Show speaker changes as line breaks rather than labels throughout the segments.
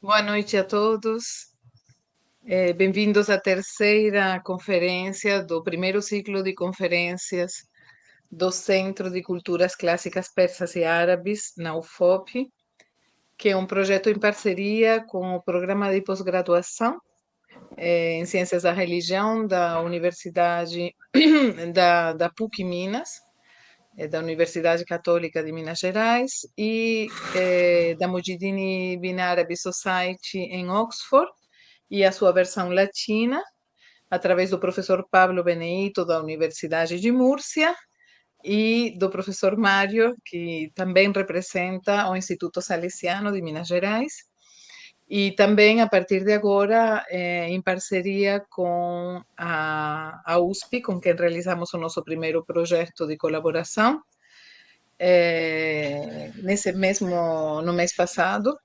Boa noite a todos. Bem-vindos à terceira conferência do primeiro ciclo de conferências do Centro de Culturas Clássicas Persas e Árabes, na UFOP, que é um projeto em parceria com o Programa de Pós-Graduação em Ciências da Religião da Universidade da PUC Minas, da Universidade Católica de Minas Gerais, e da Mujideen Bin Arabi Society em Oxford, e a sua versão latina, através do professor Pablo Benedito, da Universidade de Múrcia, e do professor Mário, que também representa o Instituto Salesiano de Minas Gerais, e também, a partir de agora, em parceria com a USP, com quem realizamos o nosso primeiro projeto de colaboração, no mês passado.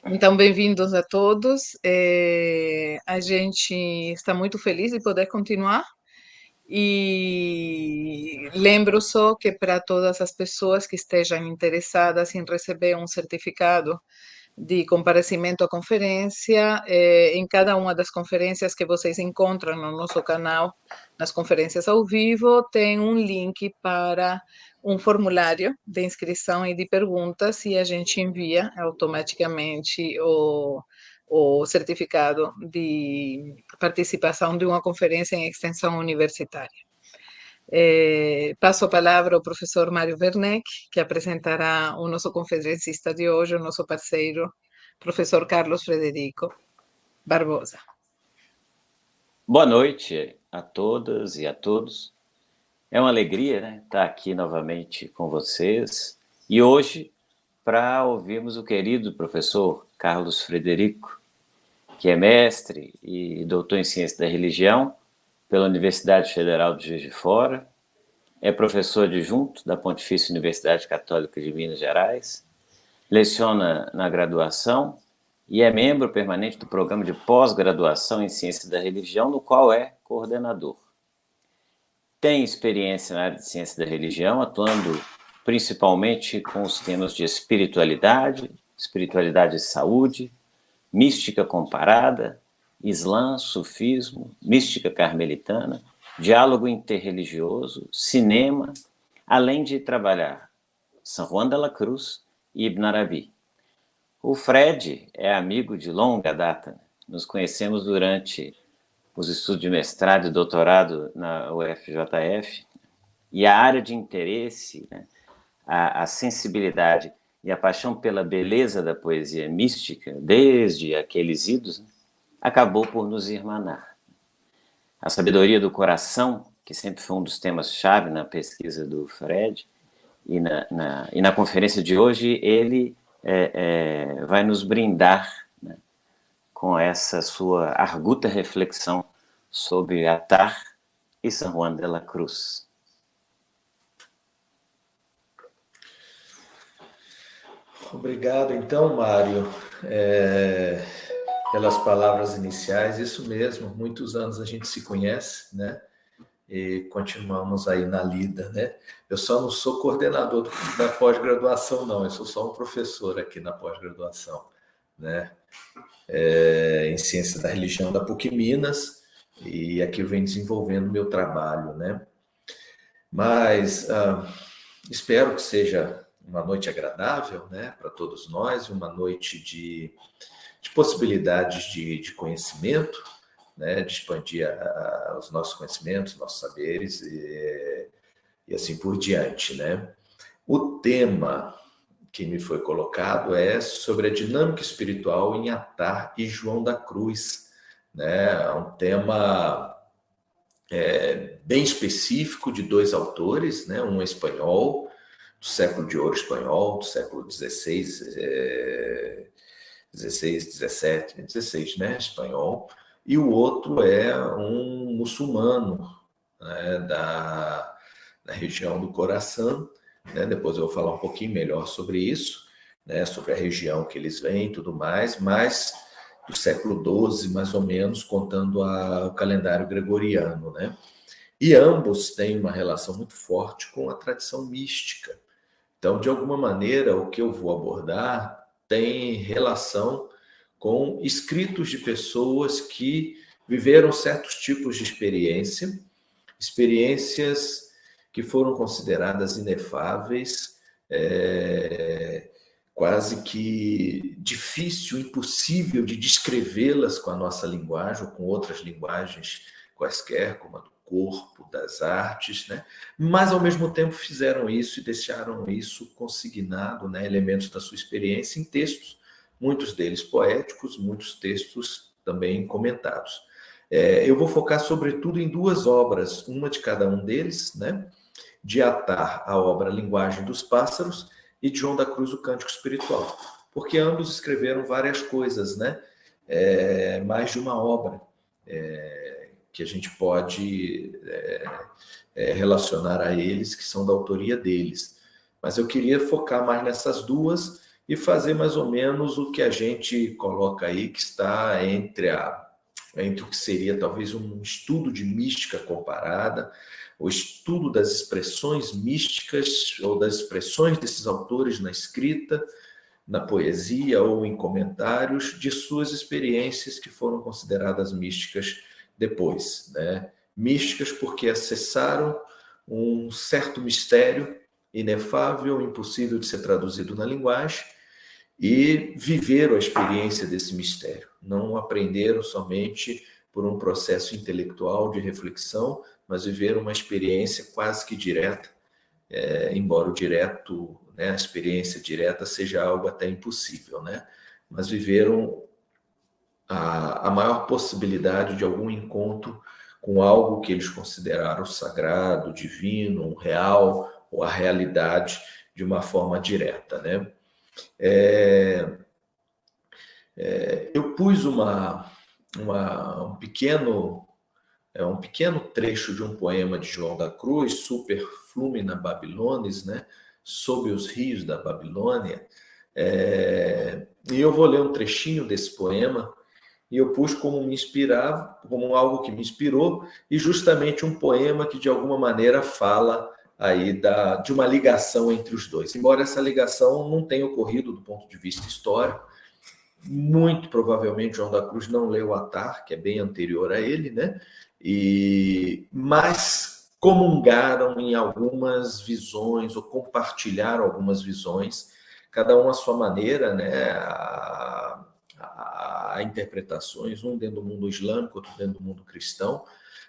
Então, bem-vindos a todos. A gente está muito feliz de poder continuar. E lembro só que para todas as pessoas que estejam interessadas em receber um certificado de comparecimento à conferência, em cada uma das conferências que vocês encontram no nosso canal, nas conferências ao vivo, tem um link para um formulário de inscrição e de perguntas, e a gente envia automaticamente o certificado de participação de uma conferência em extensão universitária. Passo a palavra ao professor Mário Werneck, que apresentará o nosso conferencista de hoje, o nosso parceiro, professor Carlos Frederico Barbosa.
Boa noite a todas e a todos. É uma alegria, né, estar aqui novamente com vocês, e hoje para ouvirmos o querido professor Carlos Frederico, que é mestre e doutor em Ciência da Religião pela Universidade Federal de Juiz de Fora, é professor adjunto da Pontifícia Universidade Católica de Minas Gerais, leciona na graduação e é membro permanente do programa de pós-graduação em Ciência da Religião, no qual é coordenador. Tem experiência na área de Ciência da Religião, atuando principalmente com os temas de espiritualidade, espiritualidade e saúde, mística comparada, Islã, sufismo, mística carmelitana, diálogo interreligioso, cinema, além de trabalhar São Juan de la Cruz e Ibn Arabi. O Fred é amigo de longa data, né? Nos conhecemos durante os estudos de mestrado e doutorado na UFJF, e a área de interesse, né, a sensibilidade e a paixão pela beleza da poesia mística, desde aqueles idos, né, acabou por nos irmanar. A sabedoria do coração, que sempre foi um dos temas-chave na pesquisa do Fred, e na conferência de hoje, ele vai nos brindar, né, com essa sua arguta reflexão sobre Attar e San Juan de la Cruz.
Obrigado, então, Mário, pelas palavras iniciais. Isso mesmo, muitos anos a gente se conhece, né? E continuamos aí na lida, né? Eu só não sou coordenador da pós-graduação, não. Eu sou só um professor aqui na pós-graduação, né? Em Ciência da Religião da PUC Minas, e aqui eu venho desenvolvendo meu trabalho, né? Mas espero que seja uma noite agradável, né, para todos nós, uma noite de possibilidades de conhecimento, né, de expandir os nossos conhecimentos, nossos saberes e assim por diante, né? O tema que me foi colocado é sobre a dinâmica espiritual em Attar e João da Cruz, né? É um tema bem específico de dois autores, né? Um espanhol, do século de ouro espanhol, do século XVI, XVI, né? Espanhol, e o outro é um muçulmano, né? Da região do Coração, né? Depois eu vou falar um pouquinho melhor sobre isso, né? Sobre a região que eles vêm e tudo mais, mas do século XII, mais ou menos, contando o calendário gregoriano, né? E ambos têm uma relação muito forte com a tradição mística. Então, de alguma maneira, o que eu vou abordar tem relação com escritos de pessoas que viveram certos tipos de experiências que foram consideradas inefáveis, quase que difícil, impossível de descrevê-las com a nossa linguagem ou com outras linguagens quaisquer, como a do corpo, das artes, né? Mas, ao mesmo tempo, fizeram isso e deixaram isso consignado, né? Elementos da sua experiência em textos, muitos deles poéticos, muitos textos também comentados. Eu vou focar, sobretudo, em duas obras, uma de cada um deles, né? De Attar, a obra Linguagem dos Pássaros, e de João da Cruz, o Cântico Espiritual, porque ambos escreveram várias coisas, né? Mais de uma obra que a gente pode relacionar a eles, que são da autoria deles. Mas eu queria focar mais nessas duas e fazer mais ou menos o que a gente coloca aí, que está entre o que seria talvez um estudo de mística comparada, o estudo das expressões místicas ou das expressões desses autores na escrita, na poesia ou em comentários de suas experiências que foram consideradas místicas depois, né? Místicas porque acessaram um certo mistério inefável, impossível de ser traduzido na linguagem, e viveram a experiência desse mistério. Não aprenderam somente por um processo intelectual de reflexão, mas viveram uma experiência quase que direta, embora o direto, né, a experiência direta seja algo até impossível, né? Mas viveram a maior possibilidade de algum encontro com algo que eles consideraram sagrado, divino, real, ou a realidade de uma forma direta, né? Eu pus um pequeno trecho de um poema de João da Cruz, Super Flumina Babylonis, né? Sob os rios da Babilônia. E eu vou ler um trechinho desse poema, e eu pus como me inspirar, como algo que me inspirou, e justamente um poema que de alguma maneira fala aí de uma ligação entre os dois. Embora essa ligação não tenha ocorrido do ponto de vista histórico, muito provavelmente João da Cruz não leu Attar, que é bem anterior a ele, né? Mas comungaram em algumas visões, ou compartilharam algumas visões, cada um à sua maneira, né? A interpretações, um dentro do mundo islâmico, outro dentro do mundo cristão,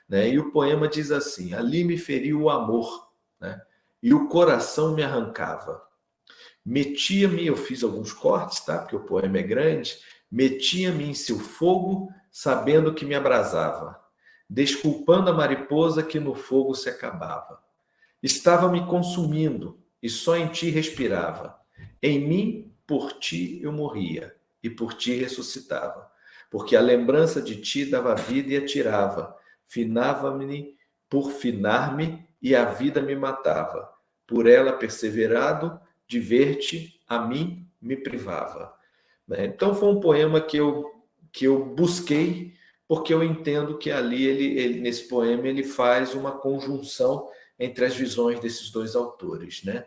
né? E o poema diz assim: ali me feriu o amor, né? E o coração me arrancava. Metia-me, eu fiz alguns cortes, tá? Porque o poema é grande. Metia-me em seu fogo, sabendo que me abrasava, desculpando a mariposa que no fogo se acabava. Estava me consumindo e só em ti respirava. Em mim, por ti, eu morria e por ti ressuscitava, porque a lembrança de ti dava vida e atirava, finava-me por finar-me e a vida me matava. Por ela perseverado, de ver-te a mim me privava. Então foi um poema que eu busquei, porque eu entendo que ali, nesse poema, ele faz uma conjunção entre as visões desses dois autores, né?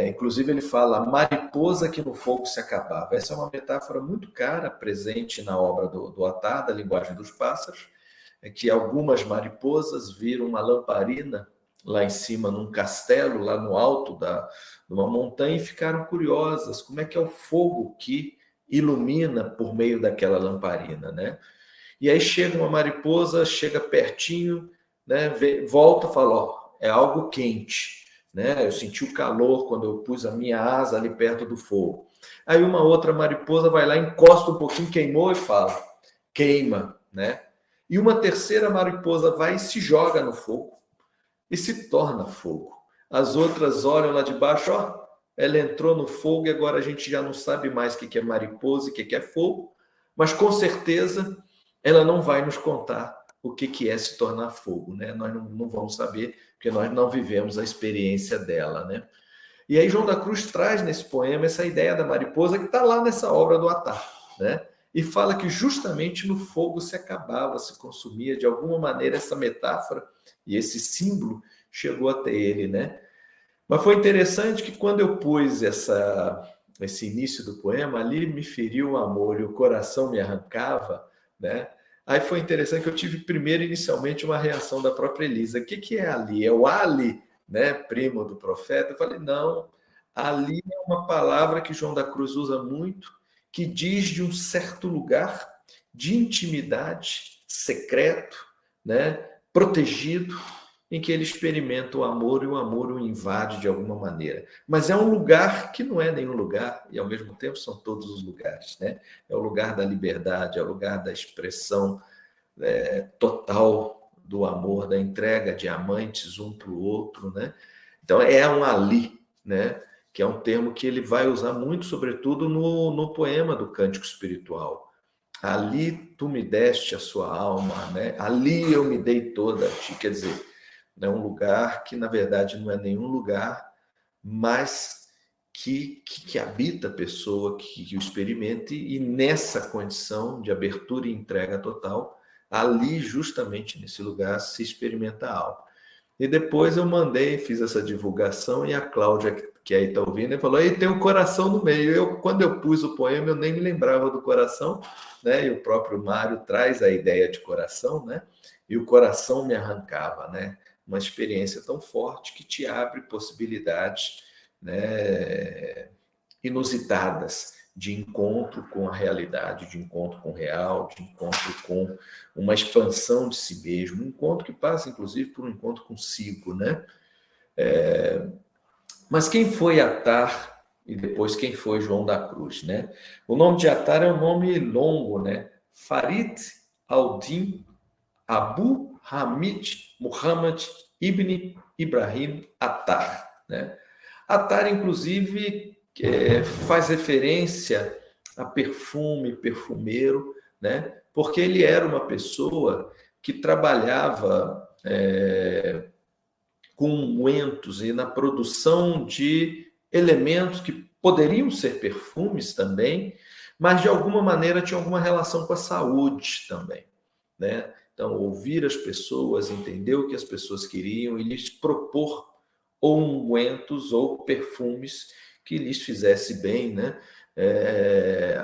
Inclusive ele fala mariposa que no fogo se acabava. Essa é uma metáfora muito cara, presente na obra do Attar, da Linguagem dos Pássaros, que algumas mariposas viram uma lamparina lá em cima, num castelo, lá no alto de uma montanha, e ficaram curiosas, como é que é o fogo que ilumina por meio daquela lamparina, né? E aí chega uma mariposa, chega pertinho, né? Volta e fala, ó, é algo quente, né? Eu senti o calor quando eu pus a minha asa ali perto do fogo. Aí uma outra mariposa vai lá, encosta um pouquinho, queimou e fala, queima, né? E uma terceira mariposa vai e se joga no fogo e se torna fogo. As outras olham lá de baixo, ó, ela entrou no fogo e agora a gente já não sabe mais o que é mariposa e o que é fogo, mas com certeza ela não vai nos contar o que é se tornar fogo, né? Nós não vamos saber, porque nós não vivemos a experiência dela, né? E aí João da Cruz traz nesse poema essa ideia da mariposa que está lá nessa obra do Attar, né? E fala que justamente no fogo se acabava, se consumia, de alguma maneira essa metáfora e esse símbolo chegou até ele, né? Mas foi interessante que quando eu pus esse início do poema, ali me feriu o amor e o coração me arrancava, né? Aí foi interessante que eu tive primeiro, inicialmente, uma reação da própria Elisa. O que é Ali? É o Ali, né? Primo do profeta? Eu falei, não, Ali é uma palavra que João da Cruz usa muito, que diz de um certo lugar de intimidade, secreto, né? Protegido, em que ele experimenta o amor e o amor o invade de alguma maneira. Mas é um lugar que não é nenhum lugar, e ao mesmo tempo são todos os lugares, né? É o lugar da liberdade, é o lugar da expressão total do amor, da entrega de amantes um para o outro, né? Então é um ali, né? Que é um termo que ele vai usar muito, sobretudo no poema do Cântico Espiritual. Ali tu me deste a sua alma, né? Ali eu me dei toda a ti. Quer dizer, é um lugar que, na verdade, não é nenhum lugar, mas que habita a pessoa, que o experimente, e nessa condição de abertura e entrega total, ali, justamente nesse lugar, se experimenta algo. E depois eu mandei, fiz essa divulgação, e a Cláudia, que aí está ouvindo, falou, aí tem um coração no meio. Quando eu pus o poema, eu nem me lembrava do coração, né? E o próprio Mário traz a ideia de coração, né? E o coração me arrancava, né? Uma experiência tão forte que te abre possibilidades, né, inusitadas de encontro com a realidade, de encontro com o real, de encontro com uma expansão de si mesmo, um encontro que passa, inclusive, por um encontro consigo, né? Mas quem foi Attar e depois quem foi João da Cruz, né? O nome de Attar é um nome longo, né? Farid al-Din Abu Hamid Muhammad Ibn Ibrahim Attar, né? Attar, inclusive, faz referência a perfume, perfumeiro, né? Porque ele era uma pessoa que trabalhava com ungüentos e na produção de elementos que poderiam ser perfumes também, mas de alguma maneira tinham alguma relação com a saúde também, né? Então, ouvir as pessoas, entender o que as pessoas queriam e lhes propor ou ungüentos ou perfumes que lhes fizesse bem, né?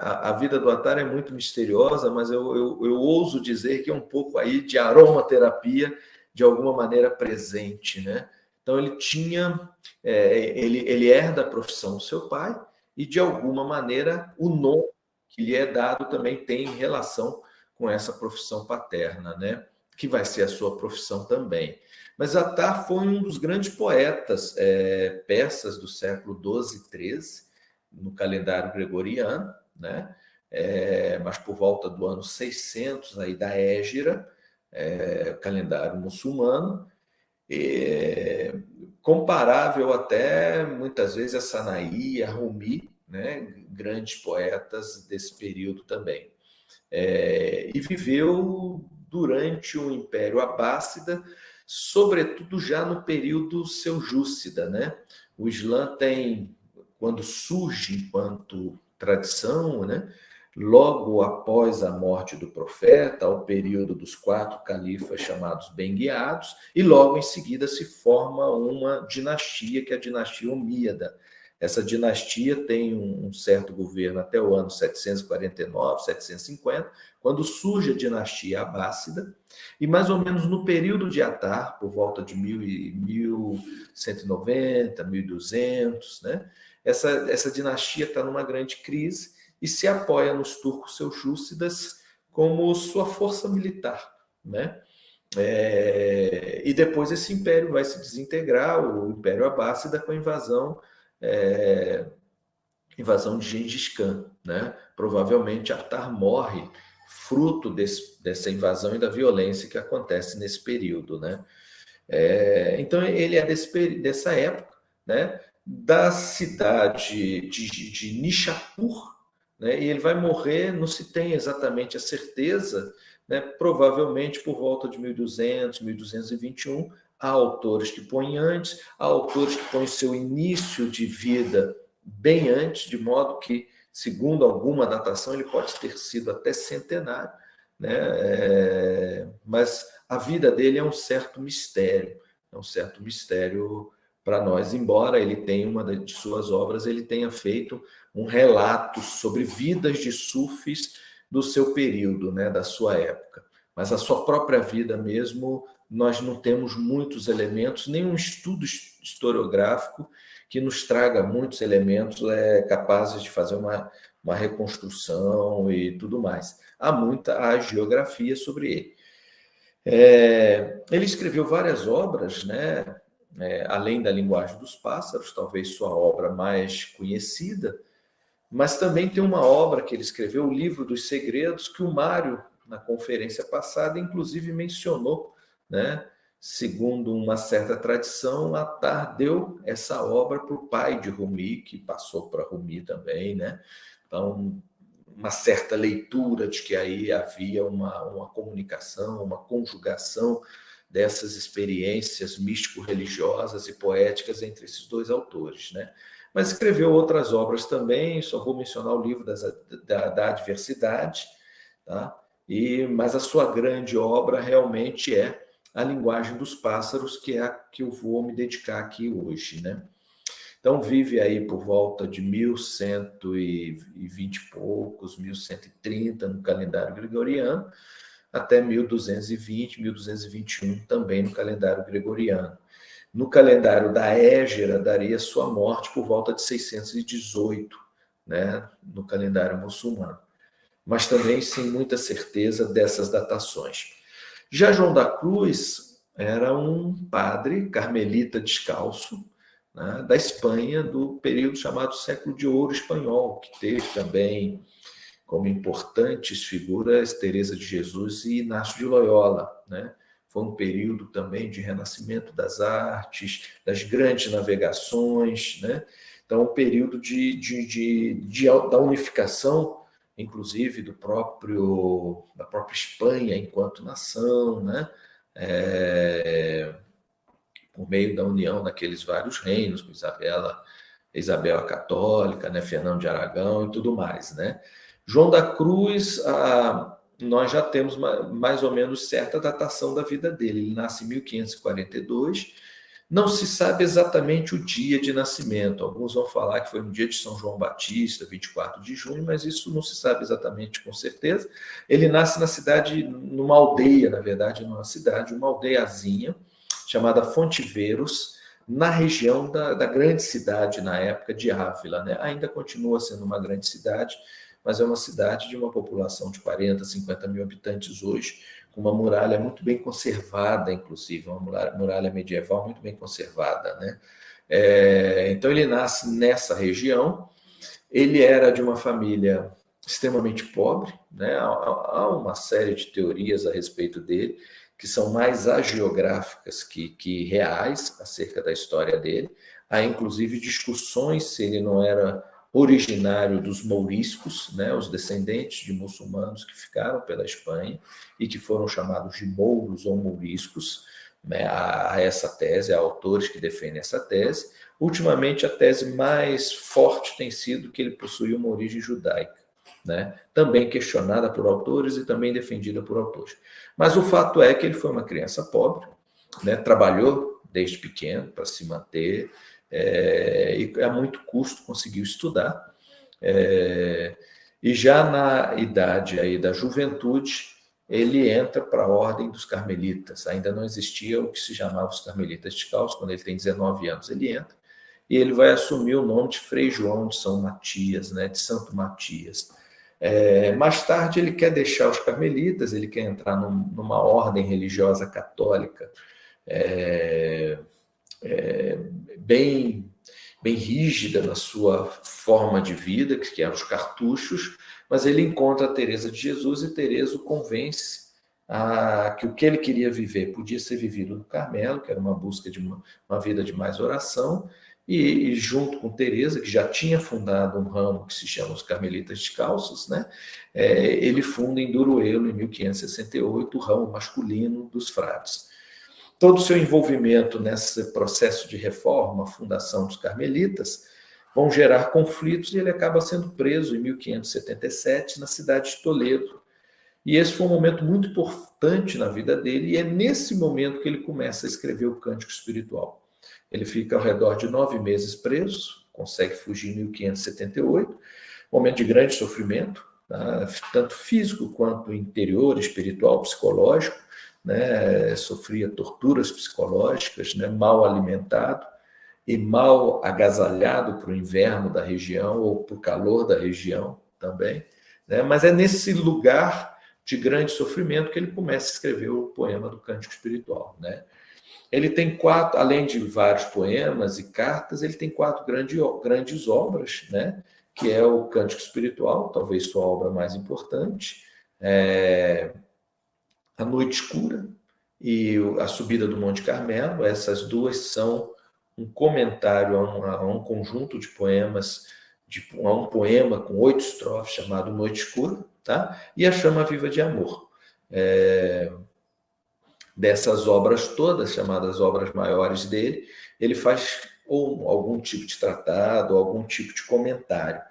A vida do Attar é muito misteriosa, mas eu ouso dizer que é um pouco aí de aromaterapia, de alguma maneira presente, né? Então ele tinha, ele herda a profissão do seu pai e de alguma maneira o nome que lhe é dado também tem relação com essa profissão paterna, né? Que vai ser a sua profissão também. Mas Attar foi um dos grandes poetas persas do século XII e XIII, no calendário gregoriano, né? Mas por volta do ano 600 aí da Hégira, calendário muçulmano, comparável até muitas vezes a Sanaí, a Rumi, né? Grandes poetas desse período também. E viveu durante o Império Abássida, sobretudo já no período seljúcida, né? O Islã tem, quando surge enquanto tradição, né? Logo após a morte do profeta, ao período dos 4 califas chamados bem-guiados, e logo em seguida se forma uma dinastia, que é a dinastia Omíada. Essa dinastia tem um certo governo até o ano 749, 750, quando surge a dinastia Abássida, e mais ou menos no período de Atar, por volta de 1190, 1200, né? Essa dinastia está numa grande crise e se apoia nos turcos seljúcidas como sua força militar, né? E depois esse império vai se desintegrar, o Império Abássida, com a invasão de Gengis Khan, né? Provavelmente Atar morre fruto dessa invasão e da violência que acontece nesse período, né? Então ele é dessa época, né? Da cidade de Nishapur, né? E ele vai morrer, não se tem exatamente a certeza, né? Provavelmente por volta de 1200, 1221. Há autores que põem antes, há autores que põem seu início de vida bem antes, de modo que, segundo alguma datação, ele pode ter sido até centenário, né? Mas a vida dele é um certo mistério para nós, embora ele tenha, uma de suas obras, ele tenha feito um relato sobre vidas de sufis do seu período, né, da sua época. Mas a sua própria vida mesmo, nós não temos muitos elementos, nenhum estudo historiográfico que nos traga muitos elementos capazes de fazer uma reconstrução e tudo mais. Há muita hagiografia sobre ele. Ele escreveu várias obras, né? Além da Linguagem dos Pássaros, talvez sua obra mais conhecida, mas também tem uma obra que ele escreveu, o Livro dos Segredos, que o Mário, na conferência passada, inclusive mencionou, né? Segundo uma certa tradição, Atar deu essa obra para o pai de Rumi, que passou para Rumi também, né? Então, uma certa leitura de que aí havia uma comunicação, uma conjugação dessas experiências místico-religiosas e poéticas entre esses dois autores, né? Mas escreveu outras obras também, só vou mencionar o livro da Adversidade, tá? Mas a sua grande obra realmente é A Linguagem dos Pássaros, que é a que eu vou me dedicar aqui hoje, né? Então, vive aí por volta de 1120 e poucos, 1130 no calendário gregoriano, até 1220, 1221 também no calendário gregoriano. No calendário da Égera, daria sua morte por volta de 618, né, no calendário muçulmano. Mas também sem muita certeza dessas datações. Já João da Cruz era um padre carmelita descalço, né, da Espanha, do período chamado Século de Ouro Espanhol, que teve também como importantes figuras Teresa de Jesus e Inácio de Loyola, né? Foi um período também de renascimento das artes, das grandes navegações, né? Então, um período da unificação, inclusive da própria Espanha enquanto nação, né? Por meio da união daqueles vários reinos, com Isabel a Católica, né? Fernando de Aragão e tudo mais, né? João da Cruz, nós já temos mais ou menos certa datação da vida dele. Ele nasce em 1542, não se sabe exatamente o dia de nascimento. Alguns vão falar que foi no dia de São João Batista, 24 de junho, mas isso não se sabe exatamente com certeza. Ele nasce na cidade, numa aldeia, na verdade, numa cidade, uma aldeiazinha, chamada Fontiveiros, na região da grande cidade, na época, de Ávila, né? Ainda continua sendo uma grande cidade, mas é uma cidade de uma população de 40, 50 mil habitantes hoje, com uma muralha muito bem conservada, inclusive, uma muralha medieval muito bem conservada, né? Então, ele nasce nessa região, ele era de uma família extremamente pobre, né? Há uma série de teorias a respeito dele, que são mais hagiográficas que reais acerca da história dele. Há, inclusive, discussões se ele não era originário dos mouriscos, né, os descendentes de muçulmanos que ficaram pela Espanha e que foram chamados de mouros ou mouriscos, né, a essa tese, há autores que defendem essa tese. Ultimamente, a tese mais forte tem sido que ele possuía uma origem judaica, né? Também questionada por autores e também defendida por autores. Mas o fato é que ele foi uma criança pobre, né? Trabalhou desde pequeno para se manter, e a muito custo conseguiu estudar. E já na idade aí da juventude, ele entra para a ordem dos carmelitas. Ainda não existia o que se chamava os carmelitas descalços. Quando ele tem 19 anos, ele entra. E ele vai assumir o nome de Frei João de São Matias, né, de Santo Matias. Mais tarde, ele quer deixar os carmelitas, ele quer entrar numa ordem religiosa católica bem rígida na sua forma de vida, que eram os cartuchos, mas ele encontra a Teresa de Jesus e Teresa o convence que o que ele queria viver podia ser vivido no Carmelo, que era uma busca de uma vida de mais oração, e junto com Teresa, que já tinha fundado um ramo que se chama os Carmelitas Descalços, né? Ele funda em Duruelo, em 1568, o ramo masculino dos frades. Todo o seu envolvimento nesse processo de reforma, a fundação dos carmelitas, vão gerar conflitos e ele acaba sendo preso em 1577 na cidade de Toledo. E esse foi um momento muito importante na vida dele e é nesse momento que ele começa a escrever o Cântico Espiritual. Ele fica ao redor de 9 meses preso, consegue fugir em 1578, momento de grande sofrimento, tá? Tanto físico quanto interior, espiritual, psicológico, né? Sofria torturas psicológicas, né? Mal alimentado e mal agasalhado para o inverno da região ou para o calor da região também, né? Mas é nesse lugar de grande sofrimento que ele começa a escrever o poema do Cântico Espiritual, né? Ele tem 4, além de vários poemas e cartas, ele tem 4 grandes obras, né? Que é o Cântico Espiritual, talvez sua obra mais importante, A Noite Escura e A Subida do Monte Carmelo. Essas duas são um comentário a um conjunto de poemas, a um poema com 8 estrofes chamado Noite Escura, tá? E A Chama Viva de Amor. Dessas obras todas, chamadas obras maiores dele, ele faz ou algum tipo de tratado, ou algum tipo de comentário,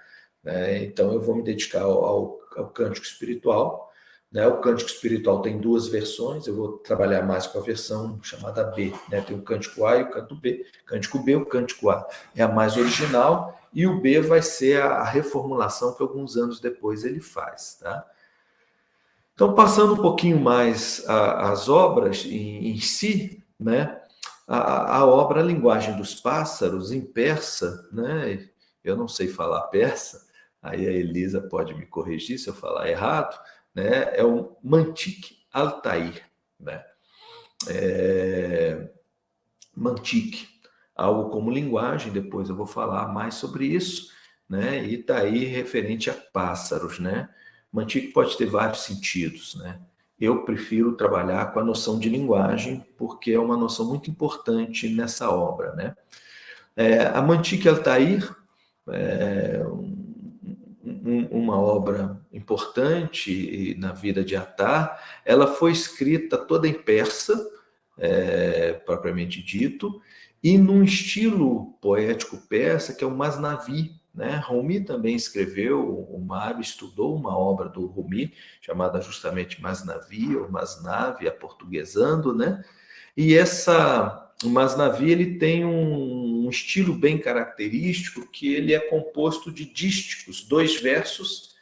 né? Então, eu vou me dedicar ao Cântico Espiritual, né? O Cântico Espiritual tem 2 versões, eu vou trabalhar mais com a versão chamada B, né? Tem o Cântico A e o Cântico B. Cântico B, o Cântico A é a mais original, e o B vai ser a reformulação que alguns anos depois ele faz, tá? Então, passando um pouquinho mais as obras em si, né? A obra A Linguagem dos Pássaros, em persa, né? Eu não sei falar persa, aí a Elisa pode me corrigir se eu falar errado, né? É o Mantik Altair, né? Mantik, algo como linguagem, depois eu vou falar mais sobre isso, né? E está aí referente a pássaros, né? Mantik pode ter vários sentidos, né? Eu prefiro trabalhar com a noção de linguagem, porque é uma noção muito importante nessa obra, né? A Mantik Altair é uma obra importante na vida de Attar. Ela foi escrita toda em persa, propriamente dito, e num estilo poético persa, que é o Masnavi, né? Rumi também escreveu, o Mário estudou uma obra do Rumi, chamada justamente Masnavi, ou Masnavi, aportuguesando, né? E o Masnavi, ele tem um estilo bem característico, que ele é composto de dísticos, 2 versos,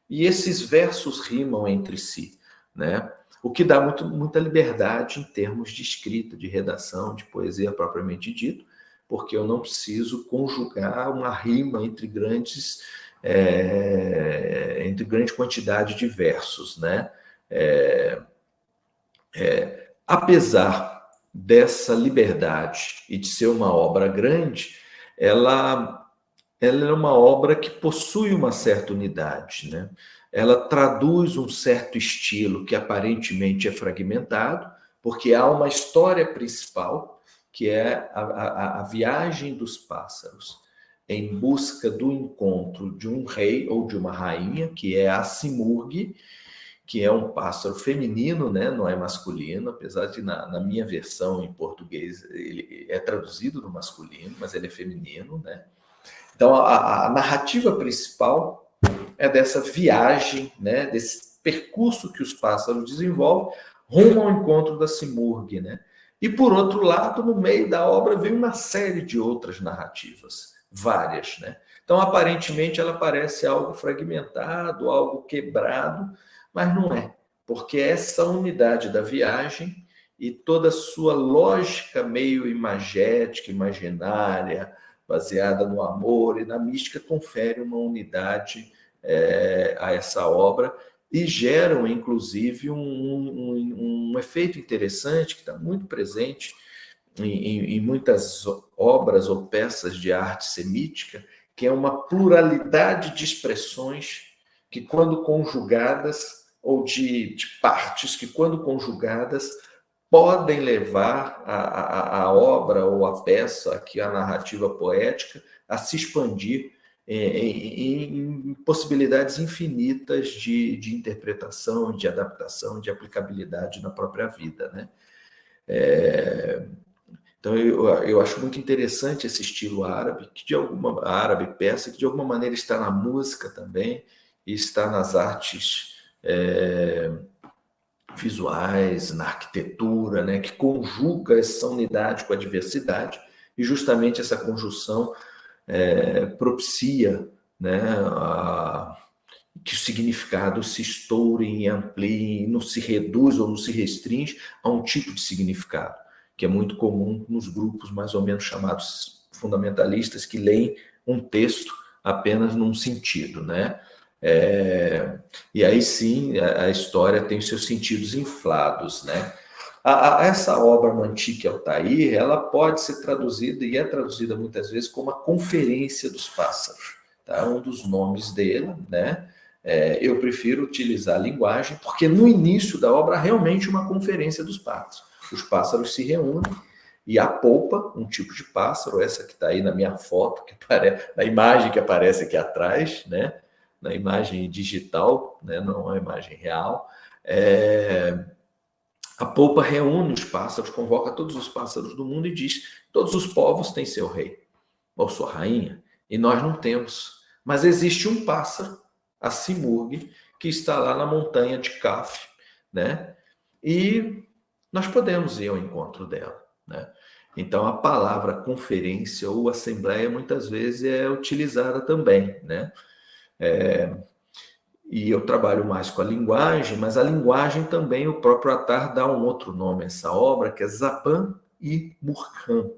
e esses versos rimam entre si, né? O que dá muita liberdade em termos de escrita, de redação, de poesia propriamente dito, porque eu não preciso conjugar uma rima entre grande quantidade de versos, né? Apesar dessa liberdade e de ser uma obra grande, ela é uma obra que possui uma certa unidade, né? Ela traduz um certo estilo que aparentemente é fragmentado, porque há uma história principal, que é a viagem dos pássaros em busca do encontro de um rei ou de uma rainha, que é a Simurgh, que é um pássaro feminino, né? Não é masculino, apesar de na minha versão em português ele é traduzido no masculino, mas ele é feminino, né? Então a narrativa principal é dessa viagem, né? Desse percurso que os pássaros desenvolvem rumo ao encontro da Simurgh, né? E por outro lado, no meio da obra vem uma série de outras narrativas, várias, né? Então aparentemente ela parece algo fragmentado, algo quebrado, mas não é, porque essa unidade da viagem e toda a sua lógica meio imagética, imaginária, baseada no amor e na mística, confere uma unidade a essa obra e geram, inclusive, um efeito interessante que está muito presente em muitas obras ou peças de arte semítica, que é uma pluralidade de expressões que, quando conjugadas, ou de partes que, quando conjugadas, podem levar a obra ou a peça, aqui a narrativa poética, a se expandir em possibilidades infinitas de interpretação, de adaptação, de aplicabilidade na própria vida, né? Então eu acho muito interessante esse estilo árabe, árabe persa, que de alguma maneira está na música também e está nas artes visuais, na arquitetura, né, que conjuga essa unidade com a diversidade, e justamente essa conjunção propicia, né, que o significado se estoure e amplie, não se reduz ou não se restringe a um tipo de significado, que é muito comum nos grupos mais ou menos chamados fundamentalistas, que leem um texto apenas num sentido, né? E aí sim a história tem os seus sentidos inflados, né? Essa obra Mantiq Altair, ela pode ser traduzida, e é traduzida muitas vezes, como a Conferência dos Pássaros, tá? Um dos nomes dele, né? Eu prefiro utilizar a linguagem, porque no início da obra há realmente uma conferência dos pássaros. Os pássaros se reúnem e a polpa, um tipo de pássaro, essa que está aí na minha foto, na imagem que aparece aqui atrás, né? Na imagem digital, né? Não é imagem real, a polpa reúne os pássaros, convoca todos os pássaros do mundo e diz: todos os povos têm seu rei ou sua rainha, e nós não temos. Mas existe um pássaro, a Simurgh, que está lá na montanha de Kaf, né? E nós podemos ir ao encontro dela, né? Então a palavra conferência ou assembleia muitas vezes é utilizada também, né? E eu trabalho mais com a linguagem, mas a linguagem também, o próprio Attar dá um outro nome a essa obra, que é Zaban e Murkhan,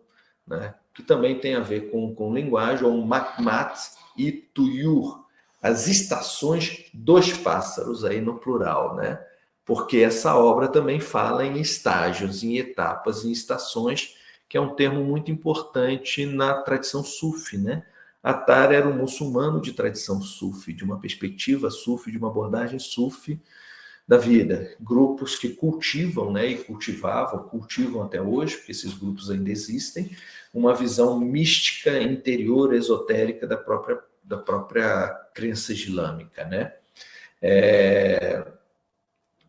né? Que também tem a ver com linguagem, ou Makmat e Tuyur, as estações dos pássaros, aí no plural, né? Porque essa obra também fala em estágios, em etapas, em estações, que é um termo muito importante na tradição sufi, né? Attar era um muçulmano de tradição sufi, de uma perspectiva sufi, de uma abordagem sufi da vida. Grupos que cultivam, né, e cultivam até hoje, porque esses grupos ainda existem, uma visão mística, interior, esotérica da própria crença islâmica, né?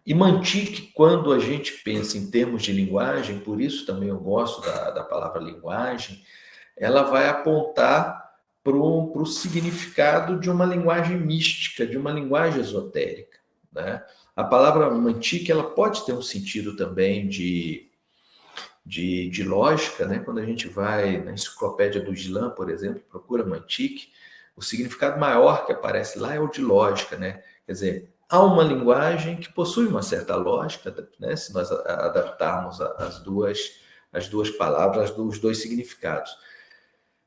E Mantiq, quando a gente pensa em termos de linguagem, por isso também eu gosto da palavra linguagem, ela vai apontar para o significado de uma linguagem mística, de uma linguagem esotérica, né? A palavra Mantiq, ela pode ter um sentido também de lógica, né? Quando a gente vai na enciclopédia do Islã, por exemplo, procura Mantiq, o significado maior que aparece lá é o de lógica, né? Quer dizer, há uma linguagem que possui uma certa lógica, né? Se nós adaptarmos as duas palavras, os dois significados.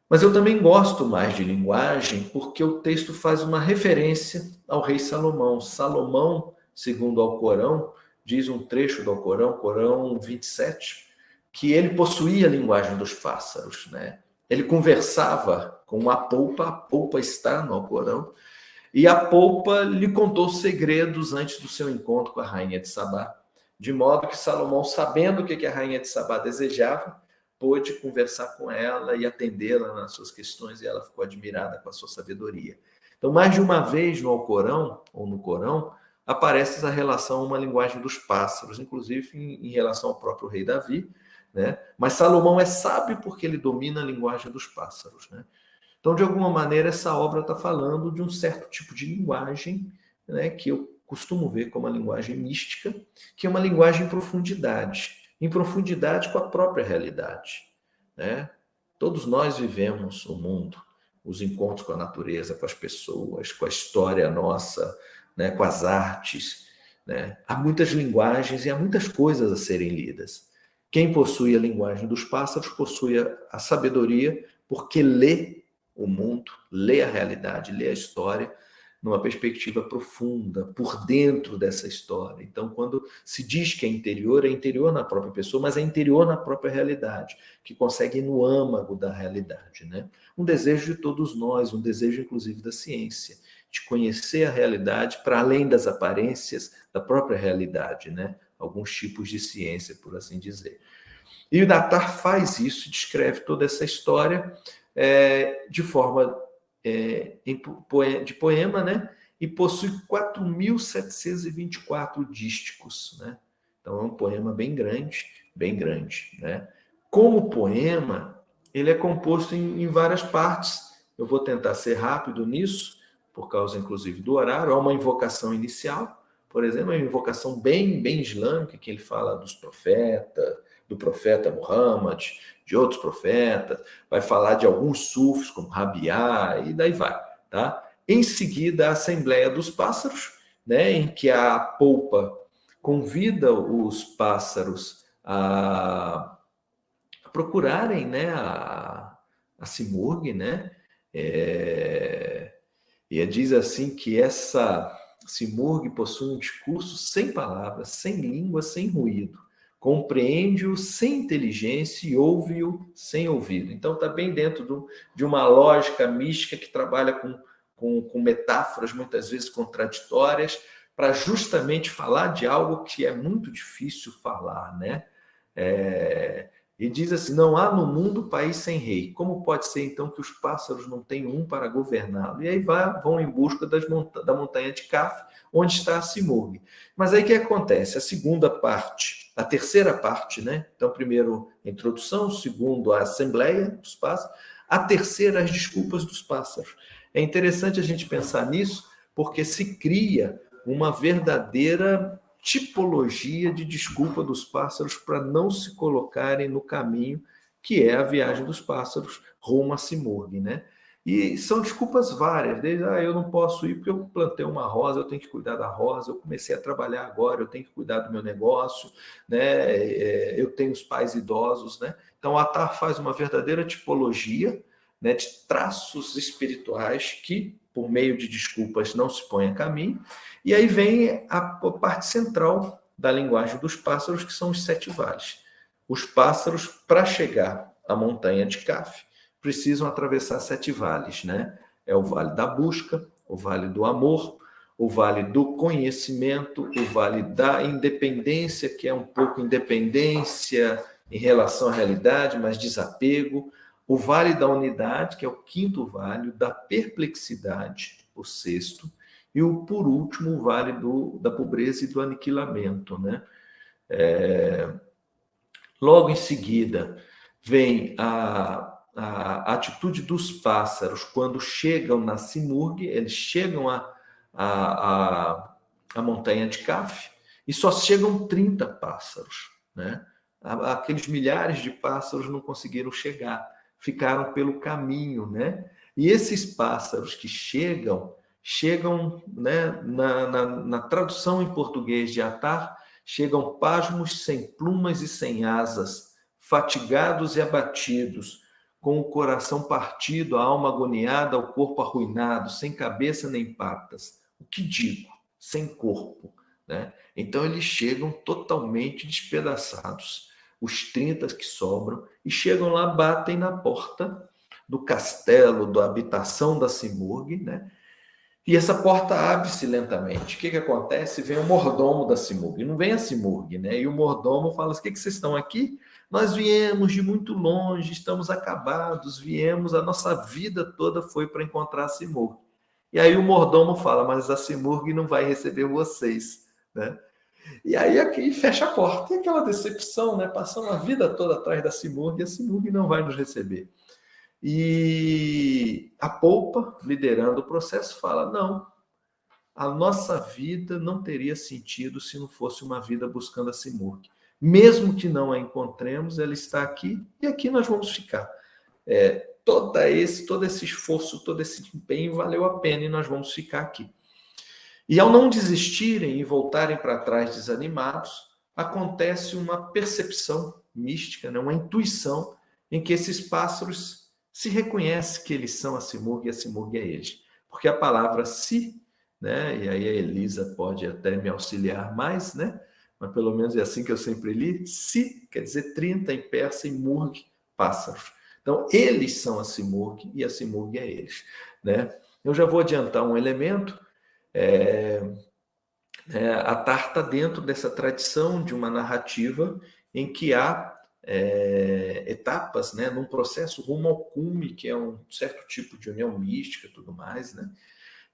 Mas eu também gosto mais de linguagem porque o texto faz uma referência ao rei Salomão. Salomão, segundo o Alcorão, diz um trecho do Alcorão, Corão 27, que ele possuía a linguagem dos pássaros, né? Ele conversava com a polpa está no Alcorão, e a polpa lhe contou segredos antes do seu encontro com a rainha de Sabá, de modo que Salomão, sabendo o que a rainha de Sabá desejava, pôde conversar com ela e atendê-la nas suas questões, e ela ficou admirada com a sua sabedoria. Então, mais de uma vez no Alcorão, ou no Corão, aparece essa relação, uma linguagem dos pássaros, inclusive em relação ao próprio rei Davi, né? Mas Salomão é sábio porque ele domina a linguagem dos pássaros, né? Então, de alguma maneira, essa obra está falando de um certo tipo de linguagem, né, que eu costumo ver como a linguagem mística, que é uma linguagem em profundidade com a própria realidade, né? Todos nós vivemos o mundo, os encontros com a natureza, com as pessoas, com a história nossa, né, com as artes, né? Há muitas linguagens e há muitas coisas a serem lidas. Quem possui a linguagem dos pássaros possui a sabedoria, porque lê o mundo, lê a realidade, lê a história numa perspectiva profunda, por dentro dessa história. Então, quando se diz que é interior na própria pessoa, mas é interior na própria realidade, que consegue ir no âmago da realidade, né? Um desejo de todos nós, um desejo inclusive da ciência, de conhecer a realidade para além das aparências da própria realidade, né? Alguns tipos de ciência, por assim dizer. E o Nattar faz isso, descreve toda essa história de forma de poema, né? E possui 4.724 dísticos, né? Então é um poema bem grande, né? Como poema, ele é composto em várias partes. Eu vou tentar ser rápido nisso, por causa inclusive do horário. Há uma invocação inicial, por exemplo, uma invocação bem islâmica, que ele fala dos profetas, do profeta Muhammad, de outros profetas, vai falar de alguns sufis, como Rabiá, e daí vai, tá? Em seguida, a Assembleia dos Pássaros, né, em que a polpa convida os pássaros a procurarem, né, a Simurgh, né? E diz assim que essa Simurgh possui um discurso sem palavras, sem língua, sem ruído. Compreende-o sem inteligência e ouve-o sem ouvido. Então, está bem dentro de uma lógica mística que trabalha com metáforas, muitas vezes contraditórias, para justamente falar de algo que é muito difícil falar, né? E diz assim: não há no mundo país sem rei. Como pode ser, então, que os pássaros não tenham um para governá-lo? E aí vão em busca da montanha de Kaf, onde está a Simurgh. Mas aí o que acontece? A segunda parte, a terceira parte, né? Então, primeiro, a introdução, segundo, a assembleia dos pássaros, a terceira, as desculpas dos pássaros. É interessante a gente pensar nisso, porque se cria uma verdadeira tipologia de desculpa dos pássaros para não se colocarem no caminho que é a viagem dos pássaros rumo a Simurgh, né? E são desculpas várias, desde eu não posso ir porque eu plantei uma rosa, eu tenho que cuidar da rosa, eu comecei a trabalhar agora, eu tenho que cuidar do meu negócio, né? Eu tenho os pais idosos, né? Então a Attar faz uma verdadeira tipologia, né, de traços espirituais que, por meio de desculpas, não se põem a caminho. E aí vem a parte central da linguagem dos pássaros, que são os 7 vales. Os pássaros, para chegar à montanha de Kaf, precisam atravessar 7 vales, né? É o vale da busca, o vale do amor, o vale do conhecimento, o vale da independência, que é um pouco independência em relação à realidade, mas desapego, o vale da unidade, que é o 5º vale, da perplexidade, o 6º, e por último, o vale da pobreza e do aniquilamento, né? Logo em seguida, vem a atitude dos pássaros quando chegam na Simurgh, eles chegam à montanha de Kaf e só chegam 30 pássaros, né? Aqueles milhares de pássaros não conseguiram chegar, ficaram pelo caminho, né? E esses pássaros que chegam, né, na tradução em português de Attar, chegam pasmos, sem plumas e sem asas, fatigados e abatidos, com o coração partido, a alma agoniada, o corpo arruinado, sem cabeça nem patas. O que digo? Sem corpo, né? Então eles chegam totalmente despedaçados, os 30 que sobram, e chegam lá, batem na porta do castelo, da habitação da Simurgh, né? E essa porta abre-se lentamente. O que acontece? Vem o mordomo da Simurgh. Não vem a Simurgh, né? E o mordomo fala assim: o que vocês estão aqui? Nós viemos de muito longe, estamos acabados, viemos, a nossa vida toda foi para encontrar a Simurgh. E aí o mordomo fala, mas a Simurgh não vai receber vocês, né? E aí aqui fecha a porta. E aquela decepção, né? Passamos a vida toda atrás da Simurgh e a Simurgh não vai nos receber. E a Polpa, liderando o processo, fala, não, a nossa vida não teria sentido se não fosse uma vida buscando a Simurgh. Mesmo que não a encontremos, ela está aqui e aqui nós vamos ficar. Todo esse esforço, todo esse empenho valeu a pena e nós vamos ficar aqui. E ao não desistirem e voltarem para trás desanimados, acontece uma percepção mística, né? Uma intuição em que esses pássaros se reconhecem que eles são a Simurgh e a Simurgh é eles. Porque a palavra si, né? E aí a Elisa pode até me auxiliar mais, né? Mas pelo menos é assim que eu sempre li, si quer dizer 30 em persa e murg, pássaros. Então, eles são a Simurgh e a Simurgh é eles, né? Eu já vou adiantar um elemento. A Tar está dentro dessa tradição de uma narrativa em que há etapas, né, num processo rumo ao cume, que é um certo tipo de união mística e tudo mais, né?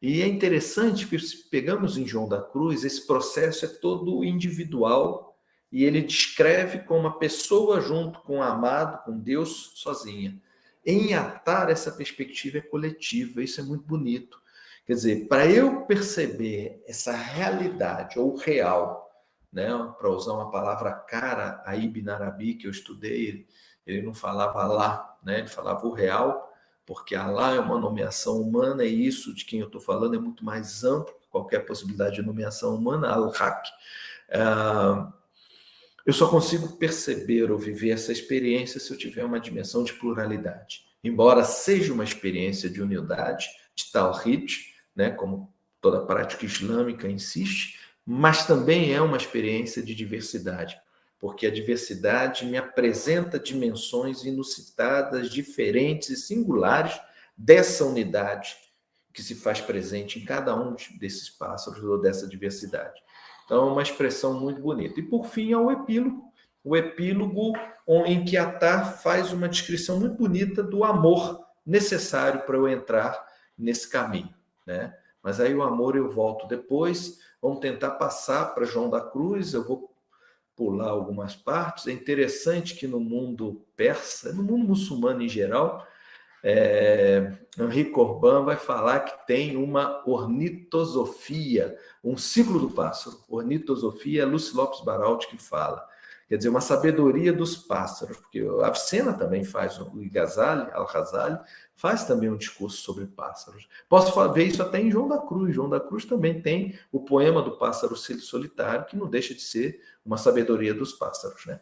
E é interessante que, se pegamos em João da Cruz, esse processo é todo individual e ele descreve como uma pessoa junto com o amado, com Deus, sozinha. Em Atar, essa perspectiva é coletiva, isso é muito bonito. Quer dizer, para eu perceber essa realidade, ou real, né, para usar uma palavra cara, a Ibn Arabi, que eu estudei, ele não falava lá, né, ele falava o real, porque Alá é uma nomeação humana e isso de quem eu estou falando é muito mais amplo que qualquer possibilidade de nomeação humana, Al-Haq. Eu só consigo perceber ou viver essa experiência se eu tiver uma dimensão de pluralidade. Embora seja uma experiência de unidade, de Tawhid, né, como toda prática islâmica insiste, mas também é uma experiência de diversidade, porque a diversidade me apresenta dimensões inusitadas, diferentes e singulares dessa unidade que se faz presente em cada um desses pássaros ou dessa diversidade. Então, é uma expressão muito bonita. E, por fim, é o epílogo em que Atar faz uma descrição muito bonita do amor necessário para eu entrar nesse caminho, né? Mas aí o amor eu volto depois, vamos tentar passar para João da Cruz, eu vou pular algumas partes. É interessante que no mundo persa, no mundo muçulmano em geral, Henri Corbin vai falar que tem uma ornitosofia, um ciclo do pássaro. Ornitosofia é Lúcio Lopes Baraldi que fala. Quer dizer, uma sabedoria dos pássaros, porque a Avicena também faz, o Ghazali, Al-Ghazali, faz também um discurso sobre pássaros. Posso ver isso até em João da Cruz. João da Cruz também tem o poema do pássaro solitário, que não deixa de ser uma sabedoria dos pássaros, né?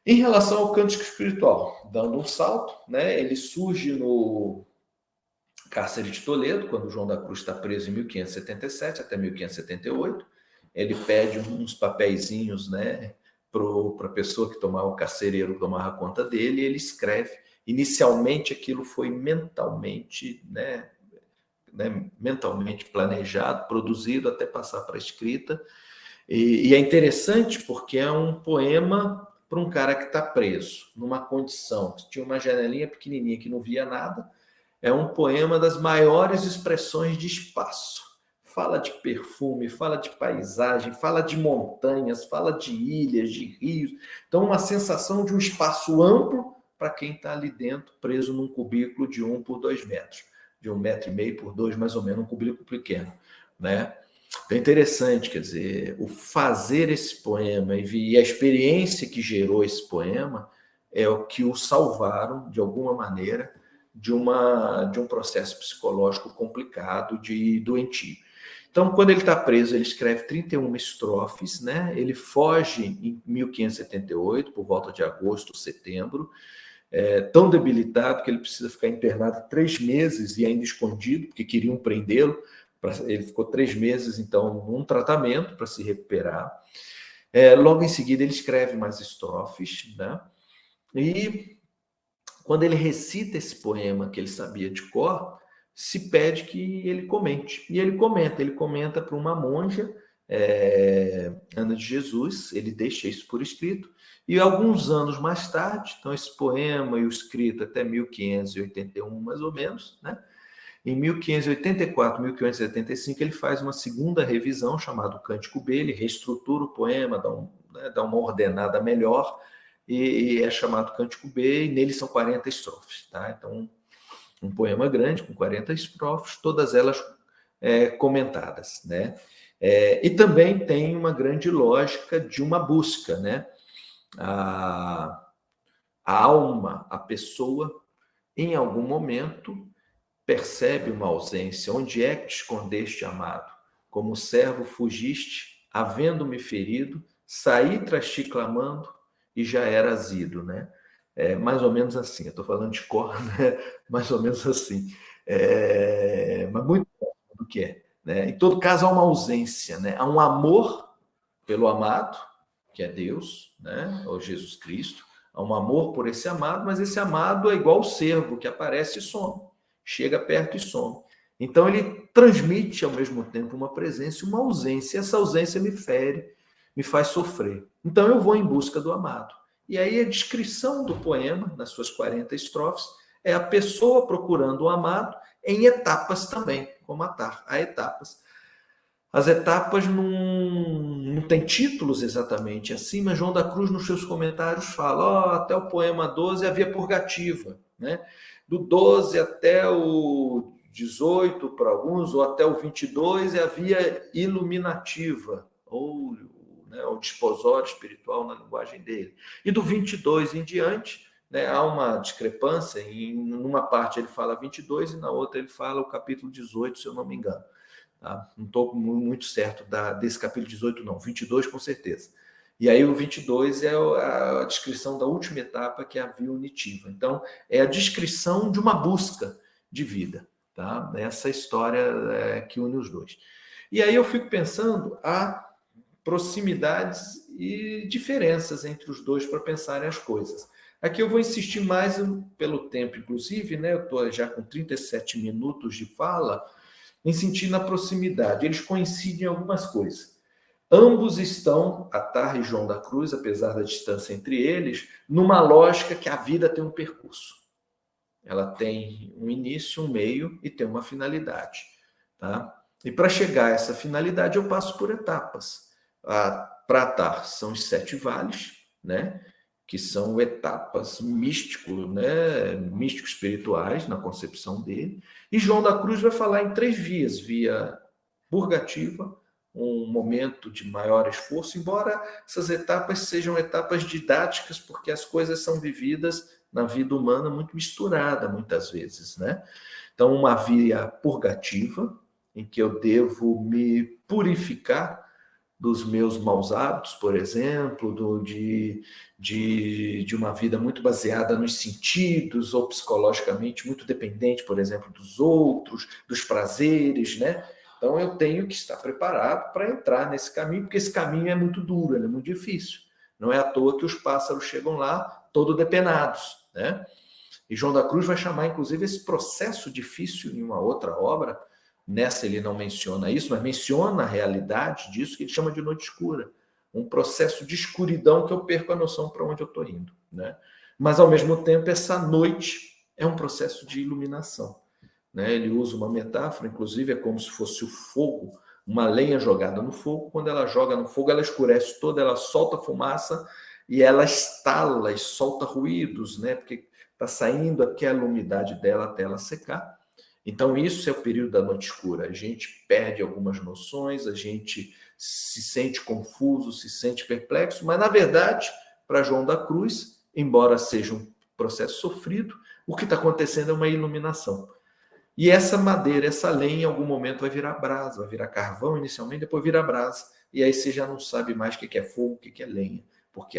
Em relação ao cântico espiritual, dando um salto, né, ele surge no cárcere de Toledo, quando João da Cruz está preso em 1577 até 1578. Ele pede uns papeizinhos, né, para a pessoa que tomava, o carcereiro que tomava conta dele, e ele escreve. Inicialmente aquilo foi mentalmente, mentalmente planejado, produzido até passar para a escrita. E é interessante porque é um poema para um cara que está preso, numa condição, que tinha uma janelinha pequenininha que não via nada. É um poema das maiores expressões de espaço. Fala de perfume, fala de paisagem, fala de montanhas, fala de ilhas, de rios. Então, uma sensação de um espaço amplo para quem está ali dentro, preso num cubículo de 1 por 2 metros, de 1,5 metro por 2, mais ou menos, um cubículo pequeno, né? Então é interessante, quer dizer, o fazer esse poema e a experiência que gerou esse poema é o que o salvaram, de alguma maneira, de um processo psicológico complicado, de doentio. Então, quando ele está preso, ele escreve 31 estrofes, né? Ele foge em 1578, por volta de agosto, setembro, tão debilitado que ele precisa ficar internado 3 meses e ainda escondido, porque queriam prendê-lo. Ele ficou 3 meses, então, num tratamento para se recuperar. Logo em seguida, ele escreve mais estrofes, né? E quando ele recita esse poema que ele sabia de cor, se pede que ele comente. E ele comenta para uma monja, Ana de Jesus, ele deixa isso por escrito. E alguns anos mais tarde, então esse poema e o escrito até 1581, mais ou menos, né? Em 1584, 1585, ele faz uma segunda revisão, chamada Cântico B, ele reestrutura o poema, dá uma ordenada melhor, e é chamado Cântico B, e nele são 40 estrofes. Tá? Então, um poema grande, com 40 estrofes, todas elas comentadas. Né? E também tem uma grande lógica de uma busca. Né? A alma, a pessoa, em algum momento, percebe uma ausência. Onde é que te escondeste, amado? Como servo fugiste, havendo-me ferido, saí tras ti clamando e já eras ido, né? É mais ou menos assim, eu estou falando de cor, né? Mais ou menos assim. Mas muito do que é. Né? Em todo caso, há uma ausência, né? Há um amor pelo amado, que é Deus, né? Ou Jesus Cristo. Há um amor por esse amado, mas esse amado é igual o cervo que aparece e some. Chega perto e some. Então ele transmite ao mesmo tempo uma presença e uma ausência. Essa ausência me fere, me faz sofrer. Então eu vou em busca do amado. E aí a descrição do poema, nas suas 40 estrofes, é a pessoa procurando o amado em etapas também, como Atar. Há etapas. As etapas não têm títulos exatamente assim, mas João da Cruz, nos seus comentários, fala: até o poema 12 havia purgativa, né? Do 12 até o 18, para alguns, ou até o 22, havia iluminativa, ou né, o desposório espiritual na linguagem dele. E do 22 em diante, né, há uma discrepância, em uma parte ele fala 22 e na outra ele fala o capítulo 18, se eu não me engano. Tá? Não estou muito certo desse capítulo 18, não. 22, com certeza. E aí o 22 é a descrição da última etapa, que é a via unitiva. Então, é a descrição de uma busca de vida. Tá? Essa história que une os dois. E aí eu fico pensando, há proximidades e diferenças entre os dois para pensarem as coisas. Aqui eu vou insistir mais pelo tempo, inclusive, né? Eu estou já com 37 minutos de fala, em sentir na proximidade. Eles coincidem em algumas coisas. Ambos estão, Atar e João da Cruz, apesar da distância entre eles, numa lógica que a vida tem um percurso. Ela tem um início, um meio e tem uma finalidade. Tá? E para chegar a essa finalidade, eu passo por etapas. Para Atar, são os 7 vales, né? Que são etapas místico-espirituais na concepção dele. E João da Cruz vai falar em 3 vias: via purgativa, um momento de maior esforço, embora essas etapas sejam etapas didáticas, porque as coisas são vividas na vida humana muito misturada, muitas vezes, né? Então, uma via purgativa, em que eu devo me purificar dos meus maus hábitos, por exemplo, de uma vida muito baseada nos sentidos, ou psicologicamente muito dependente, por exemplo, dos outros, dos prazeres, né? Então eu tenho que estar preparado para entrar nesse caminho, porque esse caminho é muito duro, ele é muito difícil. Não é à toa que os pássaros chegam lá todo depenados, né? E João da Cruz vai chamar, inclusive, esse processo difícil em uma outra obra. Nessa ele não menciona isso, mas menciona a realidade disso, que ele chama de noite escura. Um processo de escuridão que eu perco a noção para onde eu estou indo. Né? Mas, ao mesmo tempo, essa noite é um processo de iluminação. Né? Ele usa uma metáfora, inclusive, é como se fosse o fogo, uma lenha jogada no fogo. Quando ela joga no fogo, ela escurece toda, ela solta fumaça e ela estala e solta ruídos, né? Porque está saindo aquela umidade dela até ela secar. Então, isso é o período da noite escura. A gente perde algumas noções, a gente se sente confuso, se sente perplexo, mas, na verdade, para João da Cruz, embora seja um processo sofrido, o que está acontecendo é uma iluminação. E essa madeira, essa lenha, em algum momento vai virar brasa, vai virar carvão inicialmente, depois vira brasa. E aí você já não sabe mais o que é fogo, o que é lenha, porque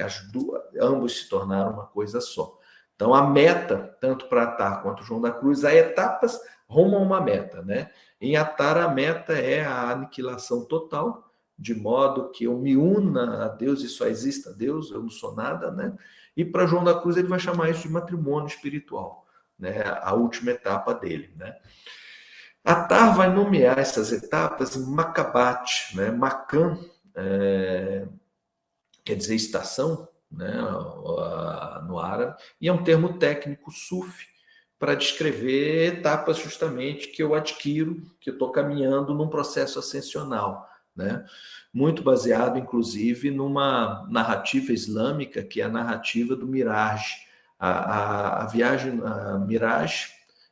ambos se tornaram uma coisa só. Então, a meta, tanto para Atar quanto João da Cruz, há etapas rumo a uma meta, né? Em Atar, a meta é a aniquilação total, de modo que eu me una a Deus e só exista Deus, eu não sou nada, né? E para João da Cruz, ele vai chamar isso de matrimônio espiritual, né? A última etapa dele, né? Atar vai nomear essas etapas em Makabat, né? Makan, quer dizer estação, né, no árabe, e é um termo técnico sufi, para descrever etapas justamente que eu adquiro, que eu estou caminhando num processo ascensional, né? Muito baseado, inclusive, numa narrativa islâmica, que é a narrativa do Miraj, a viagem, a Miraj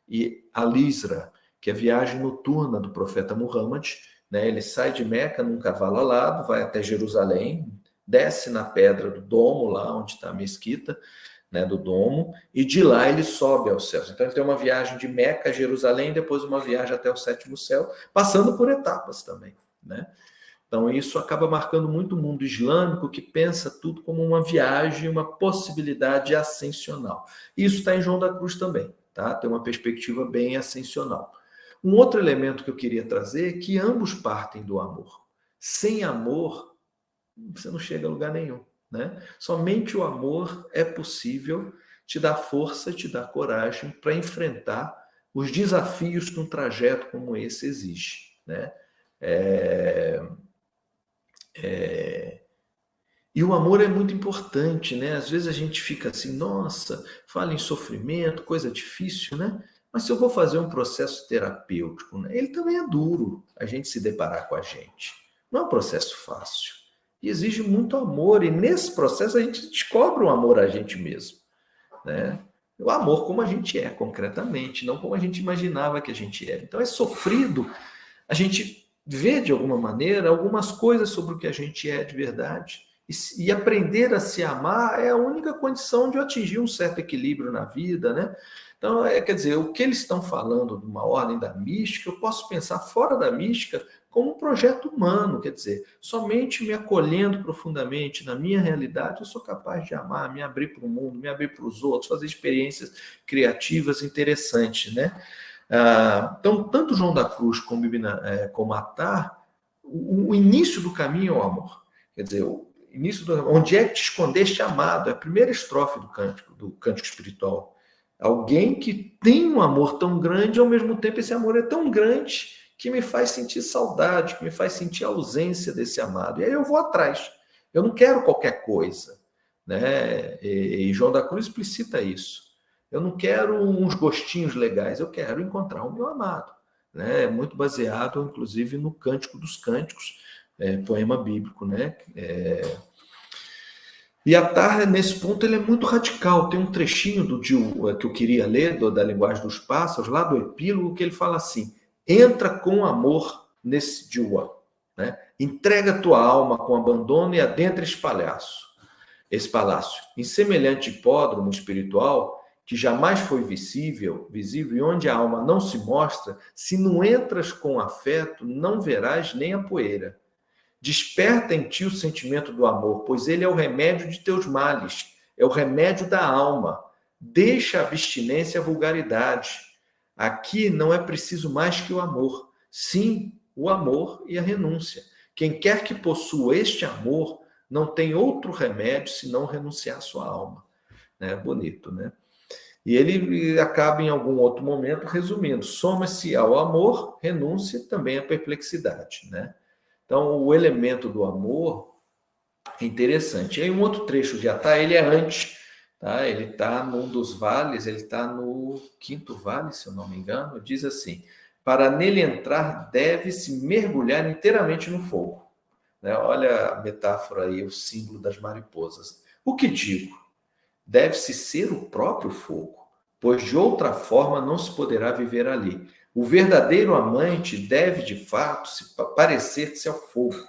e Al-Isra, que é a viagem noturna do profeta Muhammad, né? Ele sai de Meca num cavalo alado, vai até Jerusalém, desce na pedra do domo, lá onde está a mesquita, né, do domo, e de lá ele sobe aos céus. Então ele tem uma viagem de Meca a Jerusalém, depois uma viagem até o sétimo céu, passando por etapas também, né? Então, isso acaba marcando muito o mundo islâmico, que pensa tudo como uma viagem, uma possibilidade ascensional. Isso está em João da Cruz também, tá? Tem uma perspectiva bem ascensional. Um outro elemento que eu queria trazer é que ambos partem do amor. Sem amor, você não chega a lugar nenhum, né? Somente o amor é possível te dar força, te dar coragem para enfrentar os desafios que um trajeto como esse exige, né? E o amor é muito importante, né? Às vezes a gente fica assim, nossa, fala em sofrimento, coisa difícil, né? Mas se eu vou fazer um processo terapêutico, né? Ele também é duro, a gente se deparar com a gente. Não é um processo fácil. E exige muito amor, e nesse processo a gente descobre o amor a gente mesmo, né? O amor como a gente é, concretamente, não como a gente imaginava que a gente era. Então é sofrido a gente vê, de alguma maneira, algumas coisas sobre o que a gente é de verdade. E aprender a se amar é a única condição de eu atingir um certo equilíbrio na vida, né? Então, quer dizer, o que eles estão falando de uma ordem da mística, eu posso pensar fora da mística como um projeto humano, quer dizer, somente me acolhendo profundamente na minha realidade, eu sou capaz de amar, me abrir para o mundo, me abrir para os outros, fazer experiências criativas interessantes, né? Então, tanto João da Cruz como Atar, o início do caminho é o amor. Quer dizer, onde é que te escondeste, amado? É a primeira estrofe do cântico espiritual. Alguém que tem um amor tão grande, e ao mesmo tempo esse amor é tão grande que me faz sentir saudade, que me faz sentir a ausência desse amado. E aí eu vou atrás. Eu não quero qualquer coisa, né? E João da Cruz explicita isso. Eu não quero uns gostinhos legais, eu quero encontrar o meu amado, né? Muito baseado, inclusive, no Cântico dos Cânticos, poema bíblico, né? E Atar, nesse ponto, ele é muito radical. Tem um trechinho do que eu queria ler, da Linguagem dos Pássaros, lá do epílogo, que ele fala assim: entra com amor nesse Diwa, né? Entrega tua alma com abandono e adentra esse palácio. Em semelhante hipódromo espiritual, que jamais foi visível, e onde a alma não se mostra, se não entras com afeto, não verás nem a poeira. Desperta em ti o sentimento do amor, pois ele é o remédio de teus males, é o remédio da alma. Deixa a abstinência e a vulgaridade. Aqui não é preciso mais que o amor. Sim, o amor e a renúncia. Quem quer que possua este amor não tem outro remédio senão renunciar à sua alma. Né? Bonito, né? E ele acaba, em algum outro momento, resumindo: soma-se ao amor, renúncia também à perplexidade, né? Então, o elemento do amor é interessante. E aí, um outro trecho de Atar, ele é antes, tá? Ele está num dos vales, ele está no quinto vale, se eu não me engano, diz assim: para nele entrar, deve-se mergulhar inteiramente no fogo. Né? Olha a metáfora aí, o símbolo das mariposas. O que digo? Deve-se ser o próprio fogo, pois de outra forma não se poderá viver ali. O verdadeiro amante deve, de fato, parecer-se ao fogo.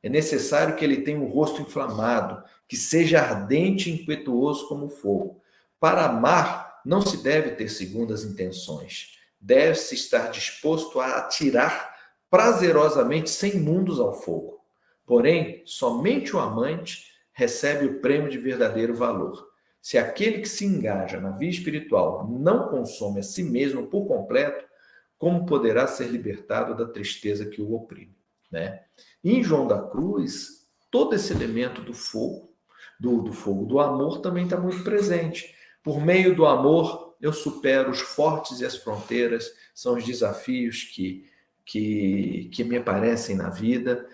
É necessário que ele tenha um rosto inflamado, que seja ardente e impetuoso como o fogo. Para amar, não se deve ter segundas intenções. Deve-se estar disposto a atirar prazerosamente sem mundos ao fogo. Porém, somente o amante recebe o prêmio de verdadeiro valor. Se aquele que se engaja na vida espiritual não consome a si mesmo por completo, como poderá ser libertado da tristeza que o oprime, né? Em João da Cruz, todo esse elemento do fogo, do amor, também está muito presente. Por meio do amor, eu supero os fortes e as fronteiras, são os desafios que me aparecem na vida.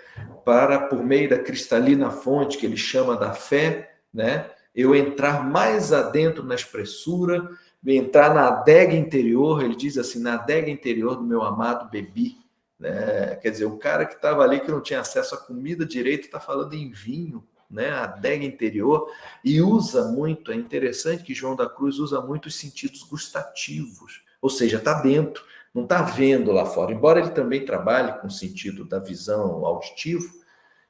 Por meio da cristalina fonte, que ele chama da fé, né? Eu entrar mais adentro na espessura, entrar na adega interior, ele diz assim, na adega interior do meu amado bebi, né? Quer dizer, o cara que estava ali, que não tinha acesso à comida direito, está falando em vinho, né? A adega interior, e usa muito, é interessante que João da Cruz usa muito os sentidos gustativos, ou seja, está dentro, não está vendo lá fora, embora ele também trabalhe com o sentido da visão auditivo,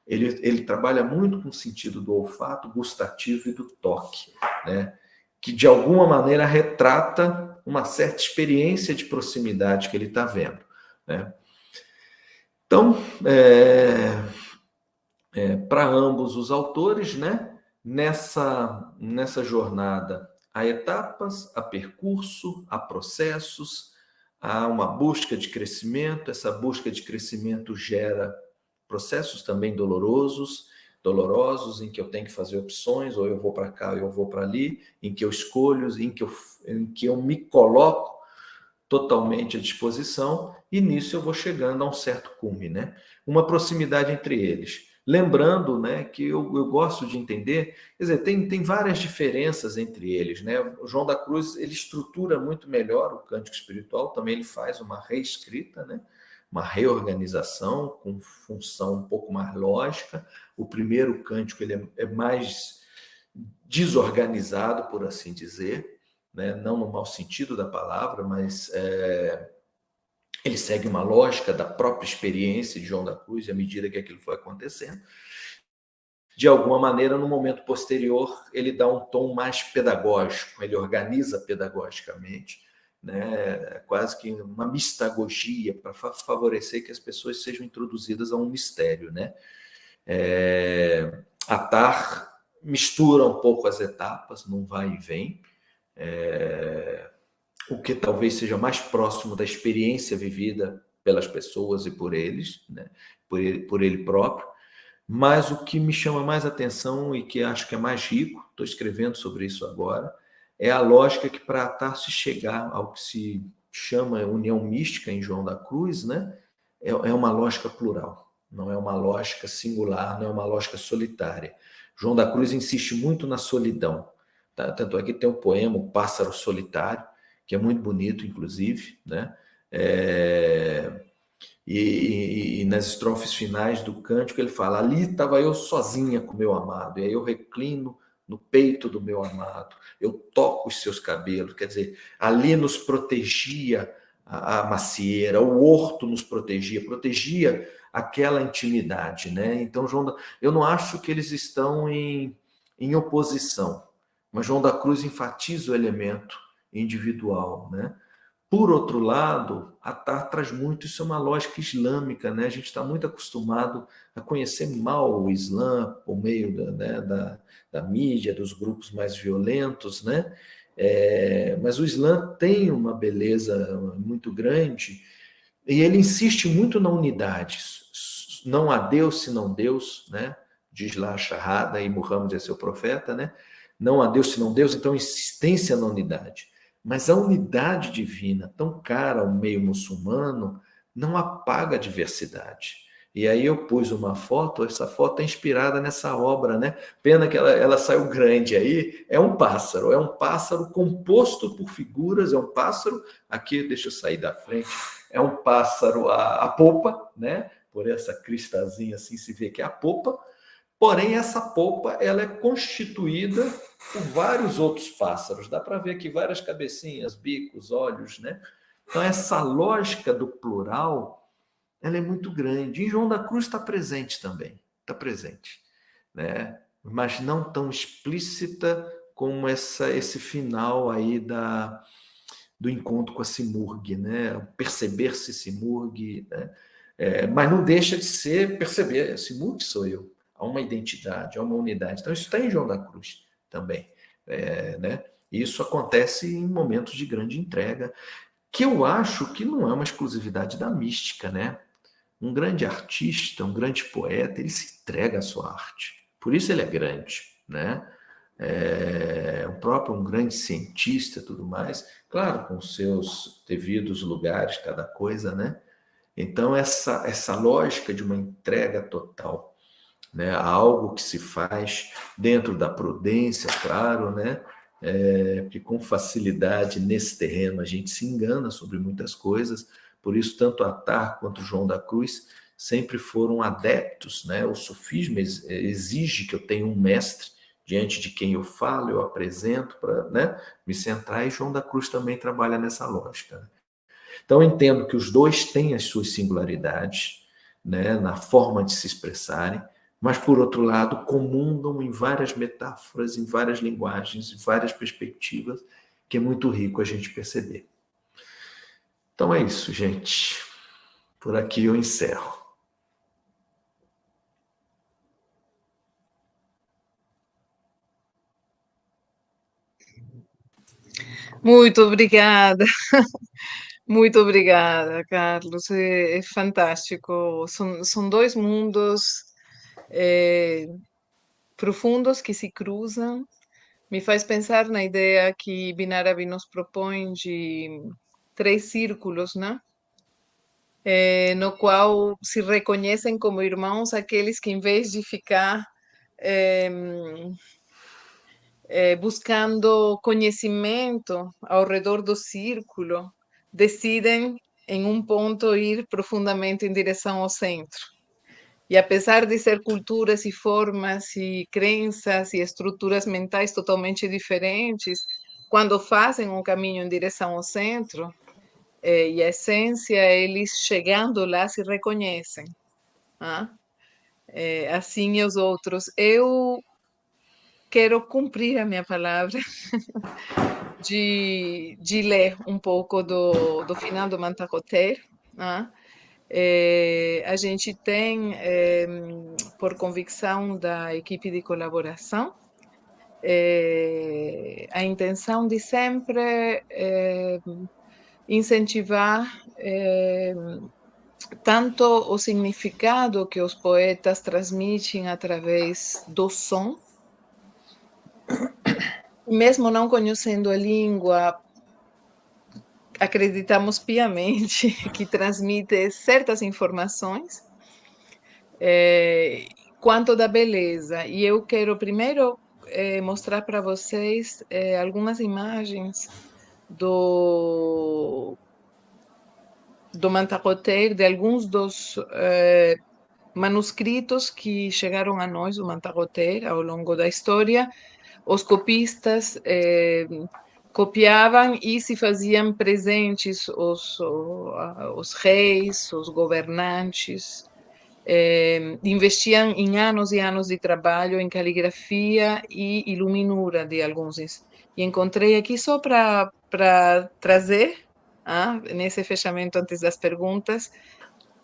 ele trabalha muito com o sentido do olfato, gustativo e do toque, né? Que de alguma maneira retrata uma certa experiência de proximidade que ele está vendo, né? Então, para ambos os autores, né, nessa jornada, há etapas, há percurso, há processos, há uma busca de crescimento, essa busca de crescimento gera processos também dolorosos, em que eu tenho que fazer opções, ou eu vou para cá, ou eu vou para ali, em que eu escolho, em que eu me coloco totalmente à disposição, e nisso eu vou chegando a um certo cume, né? Uma proximidade entre eles. Lembrando, né, que eu gosto de entender, quer dizer, tem várias diferenças entre eles, né? O João da Cruz, ele estrutura muito melhor o cântico espiritual, também ele faz uma reescrita, né? Uma reorganização com função um pouco mais lógica. O primeiro cântico ele é mais desorganizado, por assim dizer, né? Não no mau sentido da palavra, mas ele segue uma lógica da própria experiência de João da Cruz, e à medida que aquilo foi acontecendo, de alguma maneira, no momento posterior, ele dá um tom mais pedagógico, ele organiza pedagogicamente, né? Quase que uma mistagogia para favorecer que as pessoas sejam introduzidas a um mistério, né? Atar mistura um pouco as etapas, não vai e vem, o que talvez seja mais próximo da experiência vivida pelas pessoas e por eles, né? por ele próprio. Mas o que me chama mais atenção e que acho que é mais rico, estou escrevendo sobre isso agora, é a lógica que para Atar se chegar ao que se chama união mística em João da Cruz, né? É uma lógica plural, não é uma lógica singular, não é uma lógica solitária. João da Cruz insiste muito na solidão, tá? Tanto é que tem um poema, O Pássaro Solitário, que é muito bonito, inclusive, né? E nas estrofes finais do cântico ele fala, ali estava eu sozinha com meu amado, e aí eu reclino no peito do meu amado, eu toco os seus cabelos, quer dizer, ali nos protegia a macieira, o horto nos protegia aquela intimidade, né? Então, eu não acho que eles estão em oposição, mas João da Cruz enfatiza o elemento individual, né? Por outro lado, a Atar traz muito, isso é uma lógica islâmica, né? A gente está muito acostumado a conhecer mal o Islã por meio da mídia, dos grupos mais violentos, né? Mas o Islã tem uma beleza muito grande e ele insiste muito na unidade. Não há Deus senão Deus, né? Diz lá a Shahada, e Muhammad é seu profeta, né? Não há Deus senão Deus, então insistência na unidade. Mas a unidade divina, tão cara ao meio muçulmano, não apaga a diversidade. E aí eu pus uma foto, essa foto é inspirada nessa obra, né? Pena que ela saiu grande aí, é um pássaro composto por figuras, é um pássaro, aqui deixa eu sair da frente, é um pássaro a popa, né? Por essa cristazinha assim se vê que é a popa, porém essa polpa ela é constituída por vários outros pássaros. Dá para ver aqui várias cabecinhas, bicos, olhos, né? Então essa lógica do plural, ela é muito grande. E João da Cruz está presente também, está presente, né? Mas não tão explícita como esse final aí do encontro com a Simurgh, né? Perceber-se Simurgh, né? Mas não deixa de ser perceber, Simurgh sou eu. Há uma identidade, há uma unidade. Então, isso está em João da Cruz também. Né? Isso acontece em momentos de grande entrega, que eu acho que não é uma exclusividade da mística, né? Um grande artista, um grande poeta, ele se entrega à sua arte. Por isso ele é grande, né? Um grande cientista, tudo mais, claro, com seus devidos lugares, cada coisa, né? Então, essa lógica de uma entrega total, né, a algo que se faz dentro da prudência, claro, né, porque com facilidade nesse terreno a gente se engana sobre muitas coisas, por isso tanto Attar quanto João da Cruz sempre foram adeptos, né? O sufismo exige que eu tenha um mestre diante de quem eu falo, eu apresento para, né, me centrar, e João da Cruz também trabalha nessa lógica, né? Então eu entendo que os dois têm as suas singularidades, né, na forma de se expressarem, mas, por outro lado, comungam em várias metáforas, em várias linguagens, em várias perspectivas, que é muito rico a gente perceber. Então é isso, gente. Por aqui eu encerro.
Muito obrigada, muito obrigada, Carlos. É fantástico. São dois mundos profundos que se cruzam. Me faz pensar na ideia que Binarabi nos propõe de três círculos, né? No qual se reconhecem como irmãos aqueles que, em vez de ficar buscando conhecimento ao redor do círculo, decidem em um ponto ir profundamente em direção ao centro. E apesar de ser culturas e formas e crenças e estruturas mentais totalmente diferentes, quando fazem um caminho em direção ao centro, e a essência, eles chegando lá se reconhecem. Ah? Assim e os outros. Eu quero cumprir a minha palavra de ler um pouco do final do Mantacoter. Ah? A gente tem, por convicção da equipe de colaboração, a intenção de sempre incentivar tanto o significado que os poetas transmitem através do som, mesmo não conhecendo a língua, acreditamos piamente que transmite certas informações, quanto da beleza. E eu quero primeiro mostrar para vocês algumas imagens do Mantacoter, de alguns dos manuscritos que chegaram a nós, do Mantacoter, ao longo da história. Os copistas copiavam e se faziam presentes os reis, os governantes, investiam em anos e anos de trabalho em caligrafia e iluminura de alguns. E encontrei aqui só para trazer, nesse fechamento antes das perguntas,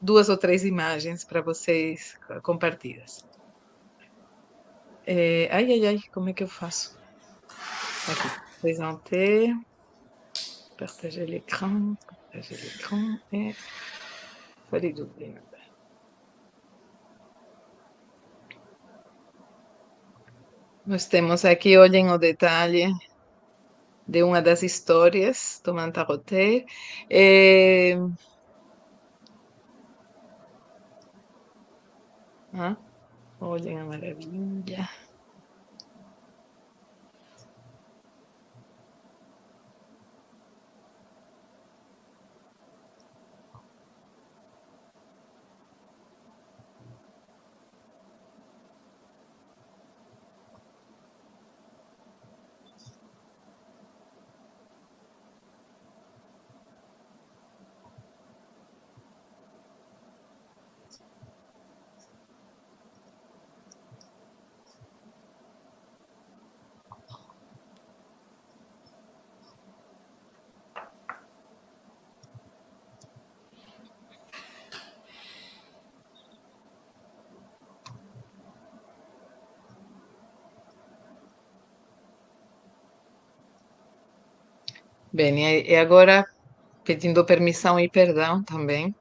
2 ou 3 imagens para vocês compartilhadas. Ai, como é que eu faço? Aqui, présenter, partager l'écran e fazer duplo. Nós temos aqui, olhem o detalhe de uma das histórias do Mantacoter. Olhem a maravilha. Bem, e agora, pedindo permissão e perdão também,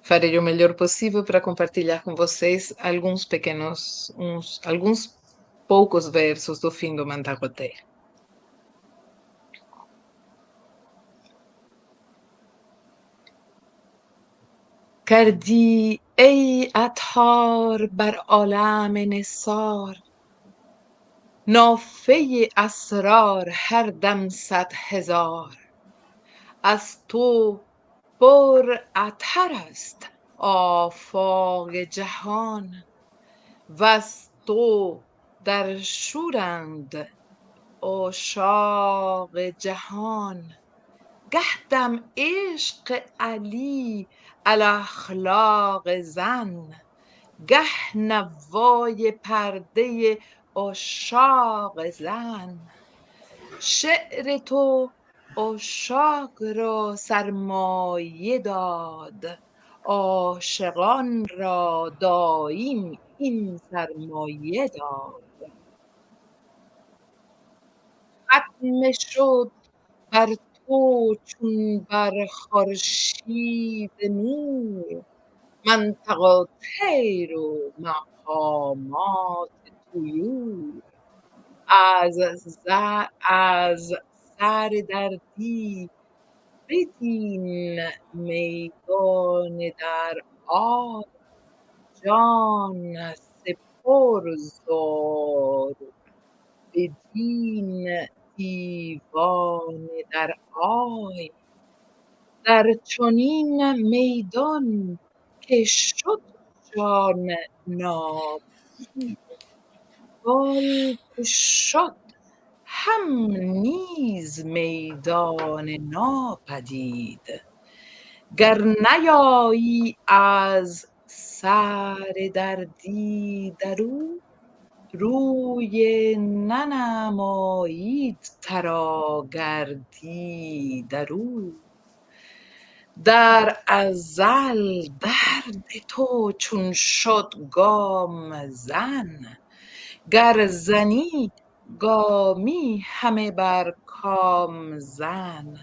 farei o melhor possível para compartilhar com vocês alguns poucos versos do fim do Mantacoter. کردی ای عطار بر عالم نثار، نافه اسرار هر دم 100,000 از تو پرعطر است آفاق جهان وز تو در شورند عشاق جهان گه دم عشق علی الاخلاق زن گه نوای پرده عشاق زن شعر تو عشاق را سرمایه داد عاشقان را دایم این سرمایه داد ختم شد بر تو چون بر خورشید نور منطق الطیر و مقامات طیور از سر دردی بدین میدان در آی جان سپرزار بدین دیوان در آی در چنین میدان که شد جان ناپدید باری که شد هم نیز میدان ناپدید گر نیایی از سر دردی درو روی ننمایید ترا گردی درو در ازل درد تو چون شد گام زن گر زنی گامی همه بر کام زن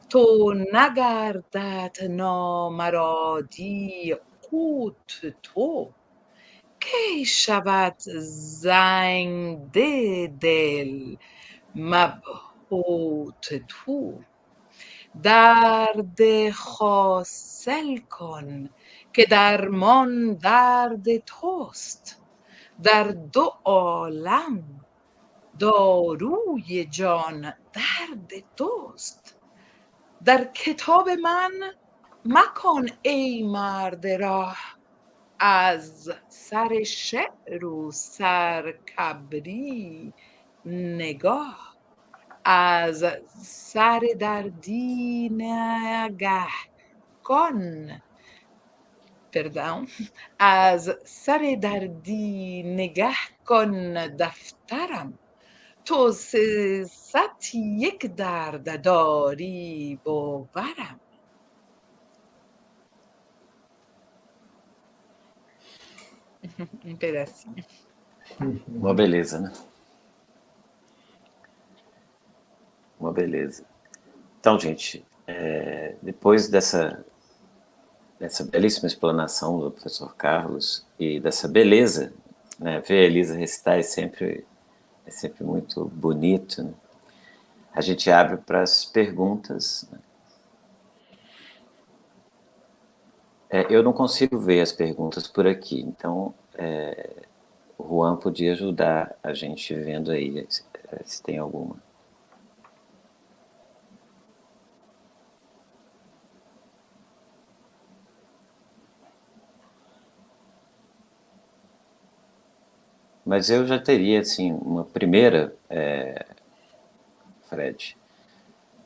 تو نگردد نامرادی قوت تو کی شود زنگده دل مبهوت تو درد حاصل کن که درمان درد توست در دو عالم داروی جان درد توست در کتاب من مکن ای مرد راه از سر شعر و سرکبری نگاه از سر دردی نگه کن از سر دردی نگه کن دفترم تو 301 درد داری باورم um pedacinho.
Uma beleza, né? Uma beleza. Então, gente, depois dessa belíssima explanação do professor Carlos e dessa beleza, né? Ver a Elisa recitar é sempre muito bonito, né? A gente abre para as perguntas, né? Eu não consigo ver as perguntas por aqui, então o Juan podia ajudar a gente vendo aí se tem alguma. Mas eu já teria, assim, uma primeira, Fred.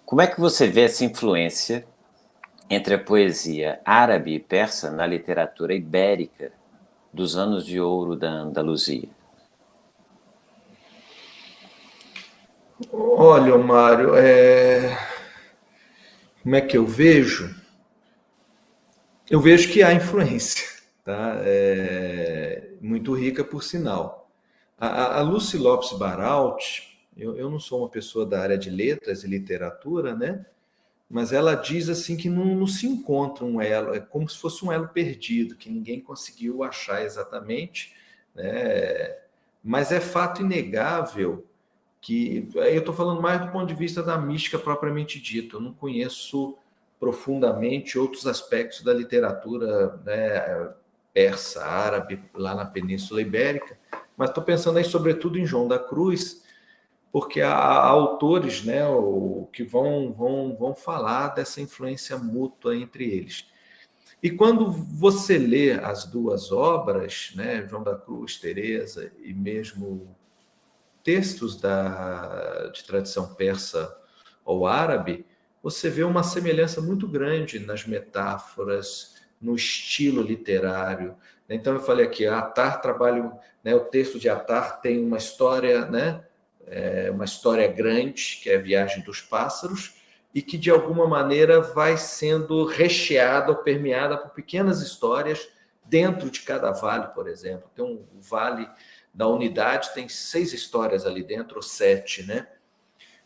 Como é que você vê essa influência entre a poesia árabe e persa na literatura ibérica dos anos de ouro da Andaluzia?
Olha, Mário, como é que eu vejo? Eu vejo que há influência, tá? Muito rica, por sinal. A Lucy Lopes Baralt, eu não sou uma pessoa da área de letras e literatura, né? Mas ela diz assim que não se encontra um elo, é como se fosse um elo perdido, que ninguém conseguiu achar exatamente, né? Mas é fato inegável que... Eu estou falando mais do ponto de vista da mística propriamente dita, eu não conheço profundamente outros aspectos da literatura, né, persa, árabe, lá na Península Ibérica, Mas estou pensando aí, sobretudo, em João da Cruz, porque há autores, né, que vão falar dessa influência mútua entre eles. E quando você lê as duas obras, né, João da Cruz, Teresa, e mesmo textos de tradição persa ou árabe, você vê uma semelhança muito grande nas metáforas, no estilo literário. Então, eu falei aqui, Attar trabalha, né, o texto de Attar tem uma história, né, uma história grande, que é a Viagem dos Pássaros, e que, de alguma maneira, vai sendo recheada ou permeada por pequenas histórias dentro de cada vale, por exemplo. Tem um vale da unidade, tem 6 histórias ali dentro, ou 7, né?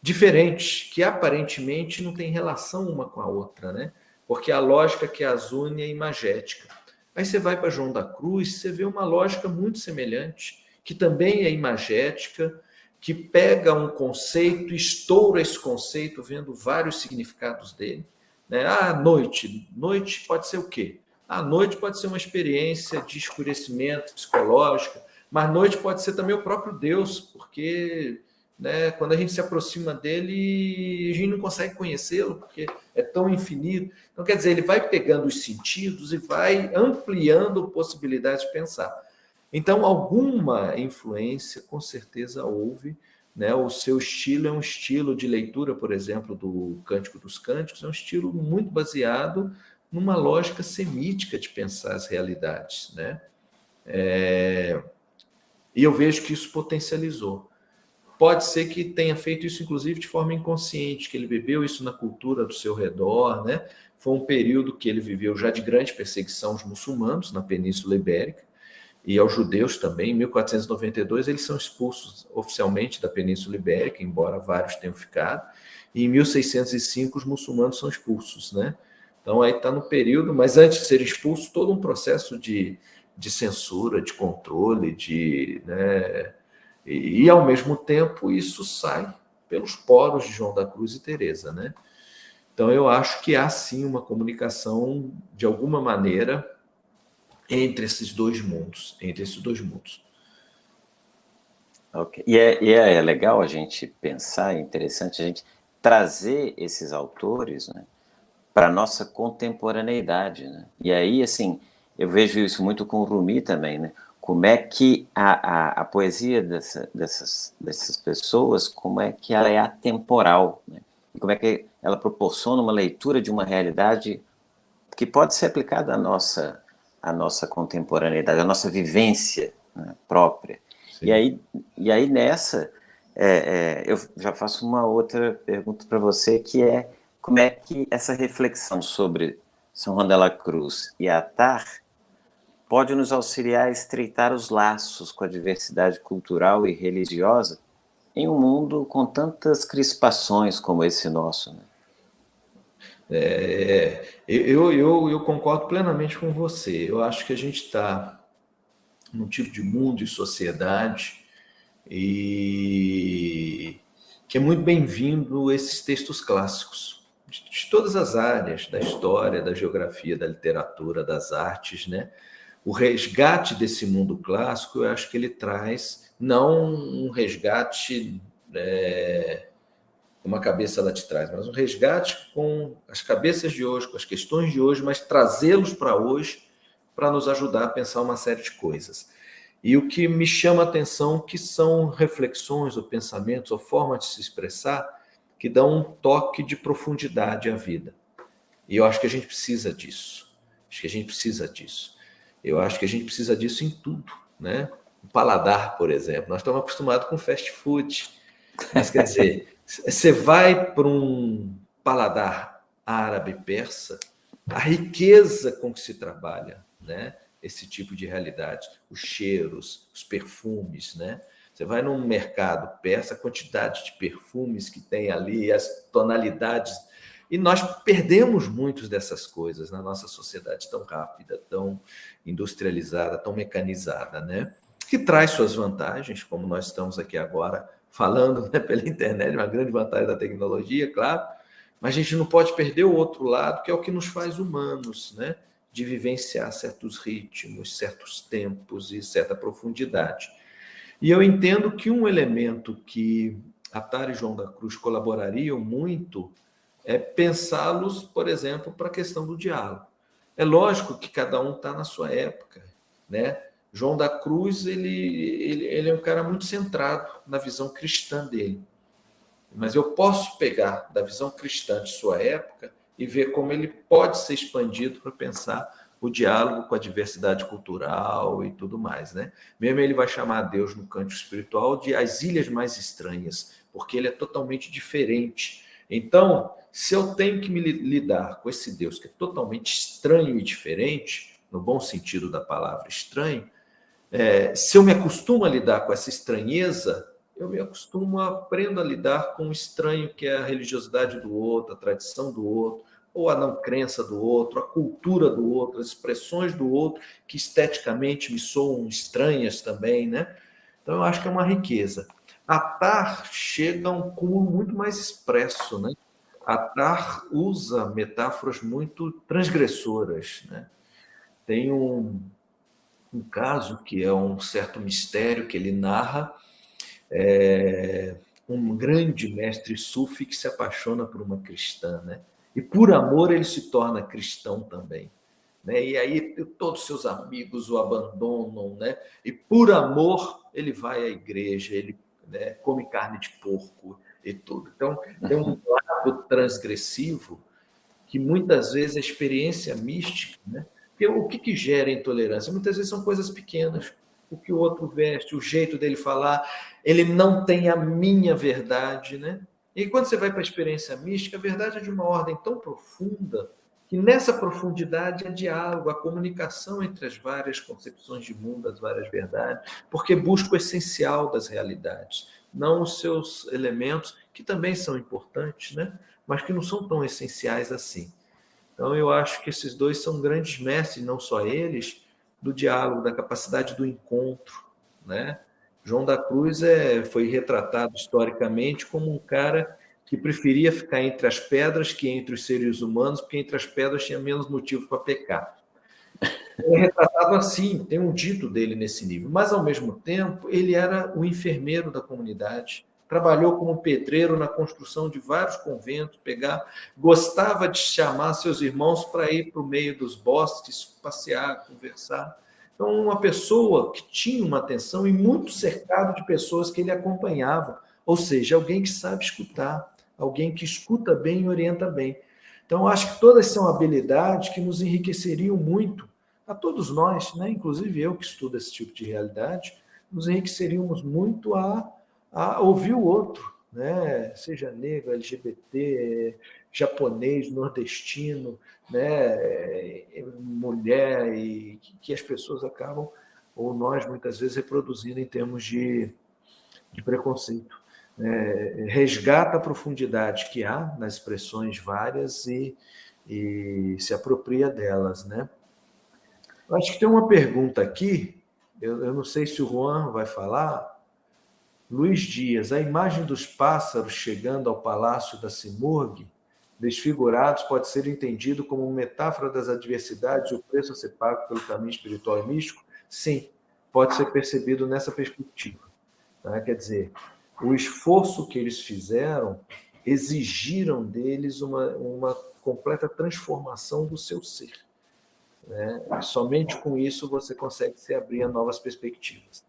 Diferentes, que aparentemente não tem relação uma com a outra, né? Porque a lógica que as une é imagética. Aí você vai para João da Cruz, você vê uma lógica muito semelhante, que também é imagética, que pega um conceito, estoura esse conceito, vendo vários significados dele. Né? Noite. Noite pode ser o quê? A noite pode ser uma experiência de escurecimento psicológica, mas noite pode ser também o próprio Deus, porque, né, quando a gente se aproxima dele, a gente não consegue conhecê-lo, porque é tão infinito. Então, quer dizer, ele vai pegando os sentidos e vai ampliando possibilidades de pensar. Então, alguma influência, com certeza, houve. Né? O seu estilo é um estilo de leitura, por exemplo, do Cântico dos Cânticos, é um estilo muito baseado numa lógica semítica de pensar as realidades. Né? E eu vejo que isso potencializou. Pode ser que tenha feito isso, inclusive, de forma inconsciente, que ele viveu isso na cultura do seu redor, né? Foi um período que ele viveu já de grande perseguição aos muçulmanos na Península Ibérica e aos judeus também. Em 1492, eles são expulsos oficialmente da Península Ibérica, embora vários tenham ficado. E em 1605, os muçulmanos são expulsos, né? Então, aí está no período, mas antes de ser expulso, todo um processo de censura, de controle, né? E, ao mesmo tempo, isso sai pelos poros de João da Cruz e Teresa, né? Então, eu acho que há, sim, uma comunicação, de alguma maneira, entre esses dois mundos.
Ok. E é legal a gente pensar, é interessante a gente trazer esses autores, né, para a nossa contemporaneidade. Né? E aí, assim, eu vejo isso muito com o Rumi também, né? Como é que a poesia dessas pessoas, como é que ela é atemporal, né? E como é que ela proporciona uma leitura de uma realidade que pode ser aplicada à nossa contemporaneidade, à nossa vivência, né, própria. E aí nessa, eu já faço uma outra pergunta para você, que é como é que essa reflexão sobre São Juan de la Cruz e Attar pode nos auxiliar a estreitar os laços com a diversidade cultural e religiosa em um mundo com tantas crispações como esse nosso, né?
Eu concordo plenamente com você. Eu acho que a gente está num tipo de mundo e sociedade e que é muito bem-vindo esses textos clássicos de todas as áreas, da história, da geografia, da literatura, das artes, né? O resgate desse mundo clássico, eu acho que ele traz não um resgate como a cabeça ela te traz, mas um resgate com as cabeças de hoje, com as questões de hoje, mas trazê-los para hoje para nos ajudar a pensar uma série de coisas. E o que me chama a atenção que são reflexões ou pensamentos ou formas de se expressar que dão um toque de profundidade à vida. E eu acho que a gente precisa disso. Eu acho que a gente precisa disso em tudo, né? O paladar, por exemplo. Nós estamos acostumados com fast food, mas quer dizer, você vai para um paladar árabe persa, a riqueza com que se trabalha, né? Esse tipo de realidade, os cheiros, os perfumes, né? Você vai num mercado persa, a quantidade de perfumes que tem ali, as tonalidades, e nós perdemos muitas dessas coisas na nossa sociedade tão rápida, tão industrializada, tão mecanizada, né? Que traz suas vantagens, como nós estamos aqui agora falando, né, pela internet, uma grande vantagem da tecnologia, claro, mas a gente não pode perder o outro lado, que é o que nos faz humanos, né? De vivenciar certos ritmos, certos tempos e certa profundidade. E eu entendo que um elemento que Attar e João da Cruz colaborariam muito é pensá-los, por exemplo, para a questão do diálogo. É lógico que cada um está na sua época, né? João da Cruz ele é um cara muito centrado na visão cristã dele. Mas eu posso pegar da visão cristã de sua época e ver como ele pode ser expandido para pensar o diálogo com a diversidade cultural e tudo mais, né? Mesmo ele vai chamar Deus no cântico espiritual de as ilhas mais estranhas, porque ele é totalmente diferente. Então, se eu tenho que me lidar com esse Deus que é totalmente estranho e diferente, no bom sentido da palavra estranho, se eu me acostumo a lidar com essa estranheza, eu me acostumo, aprendo a lidar com o estranho que é a religiosidade do outro, a tradição do outro, ou a não crença do outro, a cultura do outro, as expressões do outro, que esteticamente me soam estranhas também, né? Então, eu acho que é uma riqueza. Attar chega a um cúmulo muito mais expresso, né? Attar usa metáforas muito transgressoras, né? Tem um caso que é um certo mistério que ele narra, um grande mestre sufi que se apaixona por uma cristã, né? E por amor ele se torna cristão também, né? E aí todos seus amigos o abandonam, né? E por amor ele vai à igreja, ele, né, come carne de porco e tudo. Então tem um lado transgressivo que muitas vezes a experiência mística, né? Porque o que gera intolerância? Muitas vezes são coisas pequenas. O que o outro veste, o jeito dele falar, ele não tem a minha verdade, né? E quando você vai para a experiência mística, a verdade é de uma ordem tão profunda que nessa profundidade é diálogo, a comunicação entre as várias concepções de mundo, as várias verdades, porque busca o essencial das realidades, não os seus elementos, que também são importantes, né? Mas que não são tão essenciais assim. Então, eu acho que esses dois são grandes mestres, não só eles, do diálogo, da capacidade do encontro, né? João da Cruz foi retratado historicamente como um cara que preferia ficar entre as pedras que entre os seres humanos, porque entre as pedras tinha menos motivo para pecar. Ele é retratado assim, tem um dito dele nesse nível, mas, ao mesmo tempo, ele era o enfermeiro da comunidade, trabalhou como pedreiro na construção de vários conventos, gostava de chamar seus irmãos para ir para o meio dos bosques, passear, conversar. Então, uma pessoa que tinha uma atenção e muito cercado de pessoas que ele acompanhava, ou seja, alguém que sabe escutar, alguém que escuta bem e orienta bem. Então, acho que todas são habilidades que nos enriqueceriam muito a todos nós, né? Inclusive eu que estudo esse tipo de realidade, nos enriqueceríamos muito a ouvir o outro, né? Seja negro, LGBT, japonês, nordestino, né? Mulher, e que as pessoas acabam, ou nós muitas vezes, reproduzindo em termos de preconceito. Resgata a profundidade que há nas expressões várias e se apropria delas, né? Acho que tem uma pergunta aqui, eu não sei se o Juan vai falar. Luiz Dias, a imagem dos pássaros chegando ao palácio da Simurgh, desfigurados, pode ser entendido como uma metáfora das adversidades e o preço a ser pago pelo caminho espiritual e místico? Sim, pode ser percebido nessa perspectiva. Tá? Quer dizer, o esforço que eles fizeram exigiram deles uma completa transformação do seu ser. Né? Somente com isso você consegue se abrir a novas perspectivas.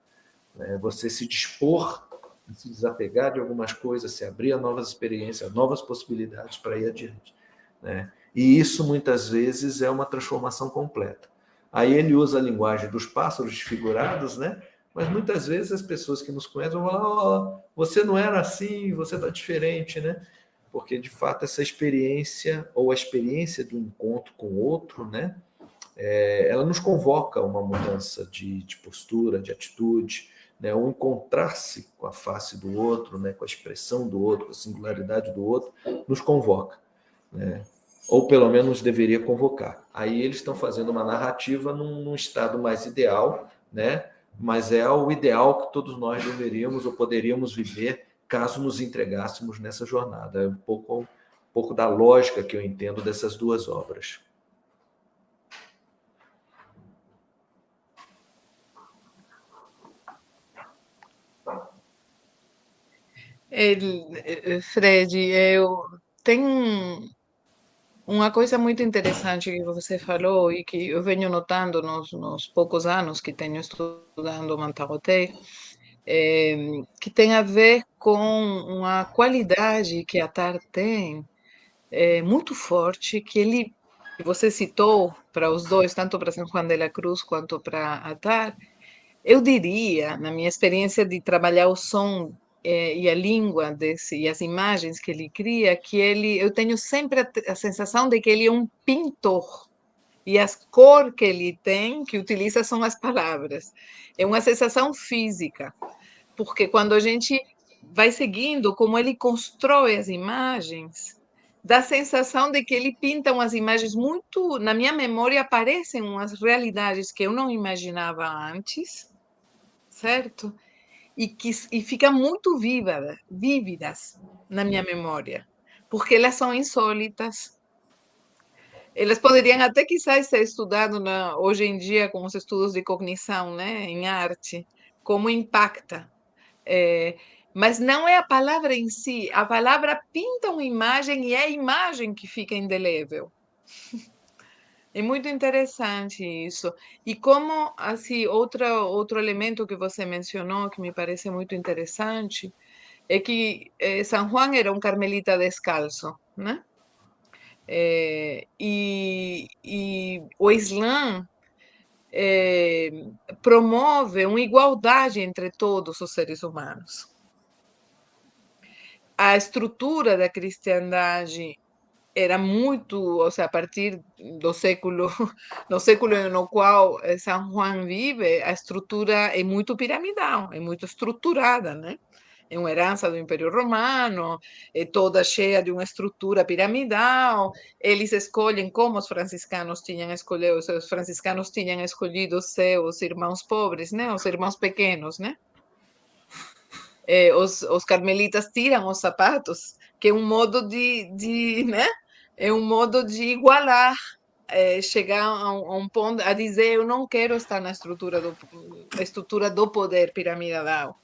Né? Você se dispor a se desapegar de algumas coisas, se abrir a novas experiências, novas possibilidades para ir adiante. Né? E isso, muitas vezes, é uma transformação completa. Aí ele usa a linguagem dos pássaros desfigurados, né? Mas muitas vezes as pessoas que nos conhecem vão falar: você não era assim, você está diferente, né? Porque, de fato, essa experiência, ou a experiência do encontro com o outro, né? Ela nos convoca a uma mudança de postura, de atitude, né? O encontrar-se com a face do outro, né? Com a expressão do outro, com a singularidade do outro, nos convoca, né? Ou pelo menos deveria convocar. Aí eles estão fazendo uma narrativa num estado mais ideal, né? Mas é o ideal que todos nós deveríamos ou poderíamos viver caso nos entregássemos nessa jornada. É um pouco da lógica que eu entendo dessas duas obras.
Fred, tem uma coisa muito interessante que você falou e que eu venho notando nos poucos anos que tenho estudando Mantarotei, que tem a ver com uma qualidade que a TAR tem, muito forte, que você citou para os dois, tanto para São Juan de la Cruz quanto para a TAR. Eu diria, na minha experiência de trabalhar o som e a língua e as imagens que ele cria, que eu tenho sempre a sensação de que ele é um pintor. E as cores que ele tem, que utiliza, são as palavras. É uma sensação física, porque quando a gente vai seguindo como ele constrói as imagens, dá a sensação de que ele pinta umas imagens muito. Na minha memória aparecem umas realidades que eu não imaginava antes, certo? E fica muito vívidas na minha memória, porque elas são insólitas. Elas poderiam até quizás ser estudadas hoje em dia com os estudos de cognição, né, em arte, como impacta. É, mas não é a palavra em si, a palavra pinta uma imagem e é a imagem que fica indelével. É muito interessante isso. E como, assim, outro elemento que você mencionou, que me parece muito interessante, é que San Juan era um carmelita descalço, né? E o Islã eh, promove uma igualdade entre todos os seres humanos. A estrutura da cristandade era muito, ou seja, a partir do século, no século no qual São Juan vive, a estrutura é muito piramidal, é muito estruturada, né? É uma herança do Império Romano, é toda cheia de uma estrutura piramidal. Eles escolhem como os franciscanos tinham escolhido seus irmãos pobres, né? Os irmãos pequenos, né? Os carmelitas tiram os sapatos, que é um modo né? É um modo de igualar, chegar a um ponto, a dizer, eu não quero estar na estrutura do poder piramidal.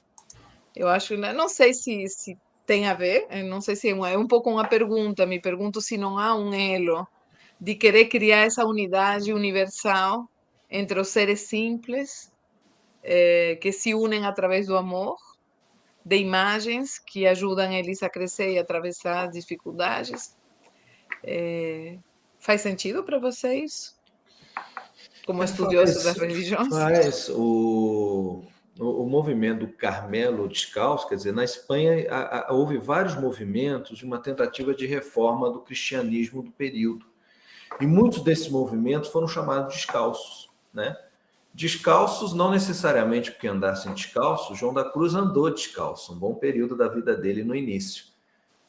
Eu acho, não sei se tem a ver, não sei se é um pouco uma pergunta, me pergunto se não há um elo de querer criar essa unidade universal entre os seres simples, que se unem através do amor, de imagens que ajudam eles a crescer e atravessar as dificuldades. Faz sentido para vocês, como estudiosos das religiões?
Faz o movimento do Carmelo Descalço, quer dizer, na Espanha houve vários movimentos de uma tentativa de reforma do cristianismo do período. E muitos desses movimentos foram chamados descalços, né? Descalços não necessariamente porque andassem descalços. João da Cruz andou descalço, um bom período da vida dele no início.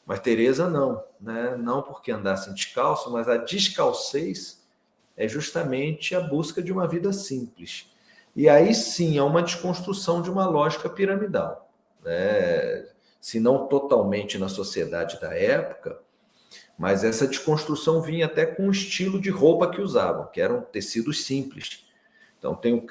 Mas Teresa não, né? Não porque andassem descalço, mas a descalcez é justamente a busca de uma vida simples. E aí sim é uma desconstrução de uma lógica piramidal, né? Se não totalmente na sociedade da época, mas essa desconstrução vinha até com o estilo de roupa que usavam, que eram tecidos simples. Então tem um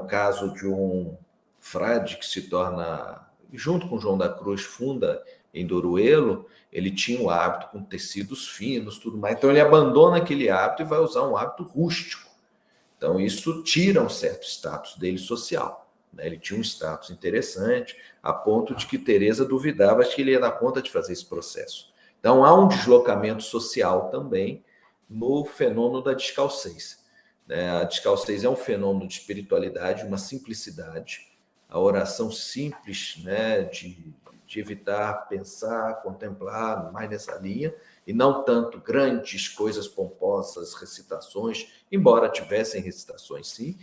caso de um frade que se torna, junto com João da Cruz, funda em Doruelo. Ele tinha o hábito com tecidos finos, tudo mais. Então ele abandona aquele hábito e vai usar um hábito rústico. Então isso tira um certo status dele social, né? Ele tinha um status interessante, a ponto de que Teresa duvidava que ele ia dar conta de fazer esse processo. Então há um deslocamento social também no fenômeno da descalcez. A descalcez é um fenômeno de espiritualidade, uma simplicidade, a oração simples, né, de evitar pensar, contemplar, mais nessa linha, e não tanto grandes coisas pomposas, recitações, embora tivessem recitações sim,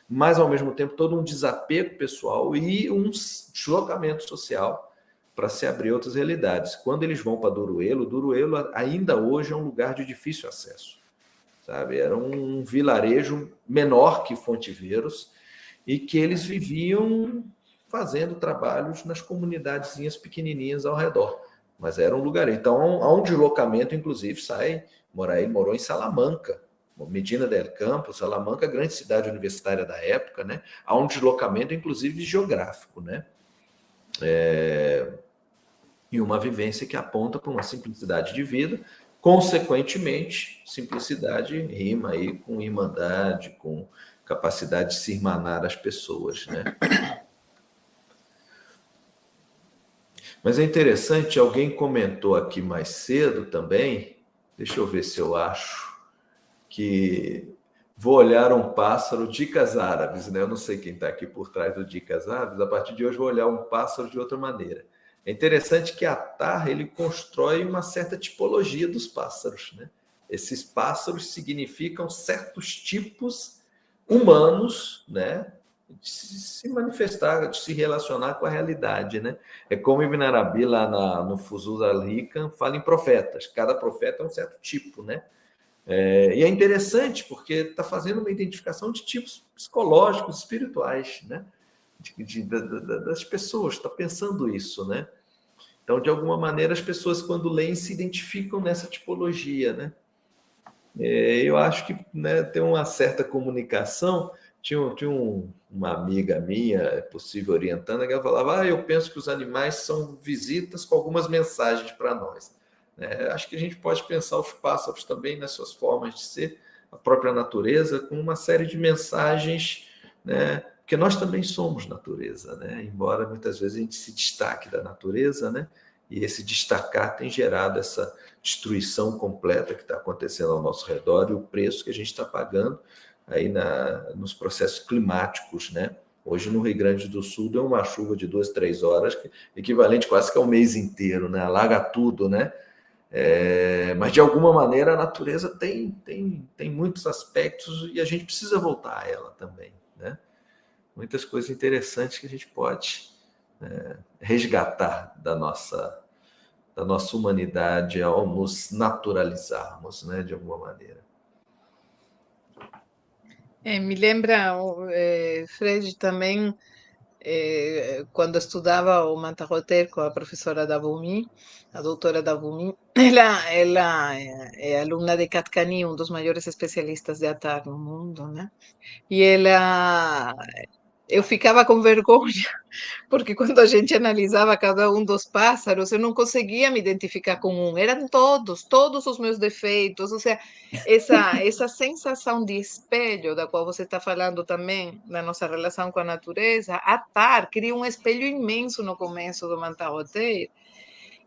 mas ao mesmo tempo todo um desapego pessoal e um deslocamento social para se abrir outras realidades. Quando eles vão para Duruelo ainda hoje é um lugar de difícil acesso, sabe? Era um vilarejo menor que Fontiveiros e que eles viviam fazendo trabalhos nas comunidadezinhas pequenininhas ao redor, mas era um lugar. Então, há um deslocamento, inclusive, ele morou em Salamanca, Medina del Campo, Salamanca, grande cidade universitária da época, né? Há um deslocamento, inclusive, geográfico, né? e uma vivência que aponta para uma simplicidade de vida. Consequentemente, simplicidade rima aí com irmandade, com capacidade de se irmanar as pessoas, né? Mas é interessante, alguém comentou aqui mais cedo também, deixa eu ver se eu acho, que vou olhar um pássaro, dicas árabes, né? Eu não sei quem está aqui por trás do Dicas Árabes, a partir de hoje vou olhar um pássaro de outra maneira. É interessante que Attar, ele constrói uma certa tipologia dos pássaros, né? Esses pássaros significam certos tipos humanos, né? De se manifestar, de se relacionar com a realidade, né? É como Ibn Arabi, lá no Fuzul al-Hikam, fala em profetas. Cada profeta é um certo tipo, né? E é interessante porque está fazendo uma identificação de tipos psicológicos, espirituais, né? Das pessoas, está pensando isso, né? Então, de alguma maneira, as pessoas, quando leem, se identificam nessa tipologia, né? Eu acho que, né, tem uma certa comunicação. Tinha uma amiga minha, é possível orientando, que ela falava: eu penso que os animais são visitas com algumas mensagens para nós. Acho que a gente pode pensar os pássaros também nas suas formas de ser, a própria natureza, com uma série de mensagens, né? Porque nós também somos natureza, né? Embora muitas vezes a gente se destaque da natureza, né? E esse destacar tem gerado essa destruição completa que está acontecendo ao nosso redor e o preço que a gente está pagando aí nos processos climáticos, né? Hoje no Rio Grande do Sul deu uma chuva de 2, 3 horas, equivalente quase que ao mês inteiro, né? Alaga tudo, né? Mas de alguma maneira a natureza tem muitos aspectos e a gente precisa voltar a ela também, né? Muitas coisas interessantes que a gente pode resgatar da nossa humanidade ao nos naturalizarmos, né, de alguma maneira.
Me lembra, Fred, também, quando estudava o Mantarroter com a professora Davumi, a doutora Davumi, ela é aluna de Katkani, um dos maiores especialistas de Attar no mundo, né? E eu ficava com vergonha, porque quando a gente analisava cada um dos pássaros, eu não conseguia me identificar com um, eram todos os meus defeitos, ou seja, essa sensação de espelho da qual você está falando também, na nossa relação com a natureza, Attar cria um espelho imenso no começo do Mantarroteiro,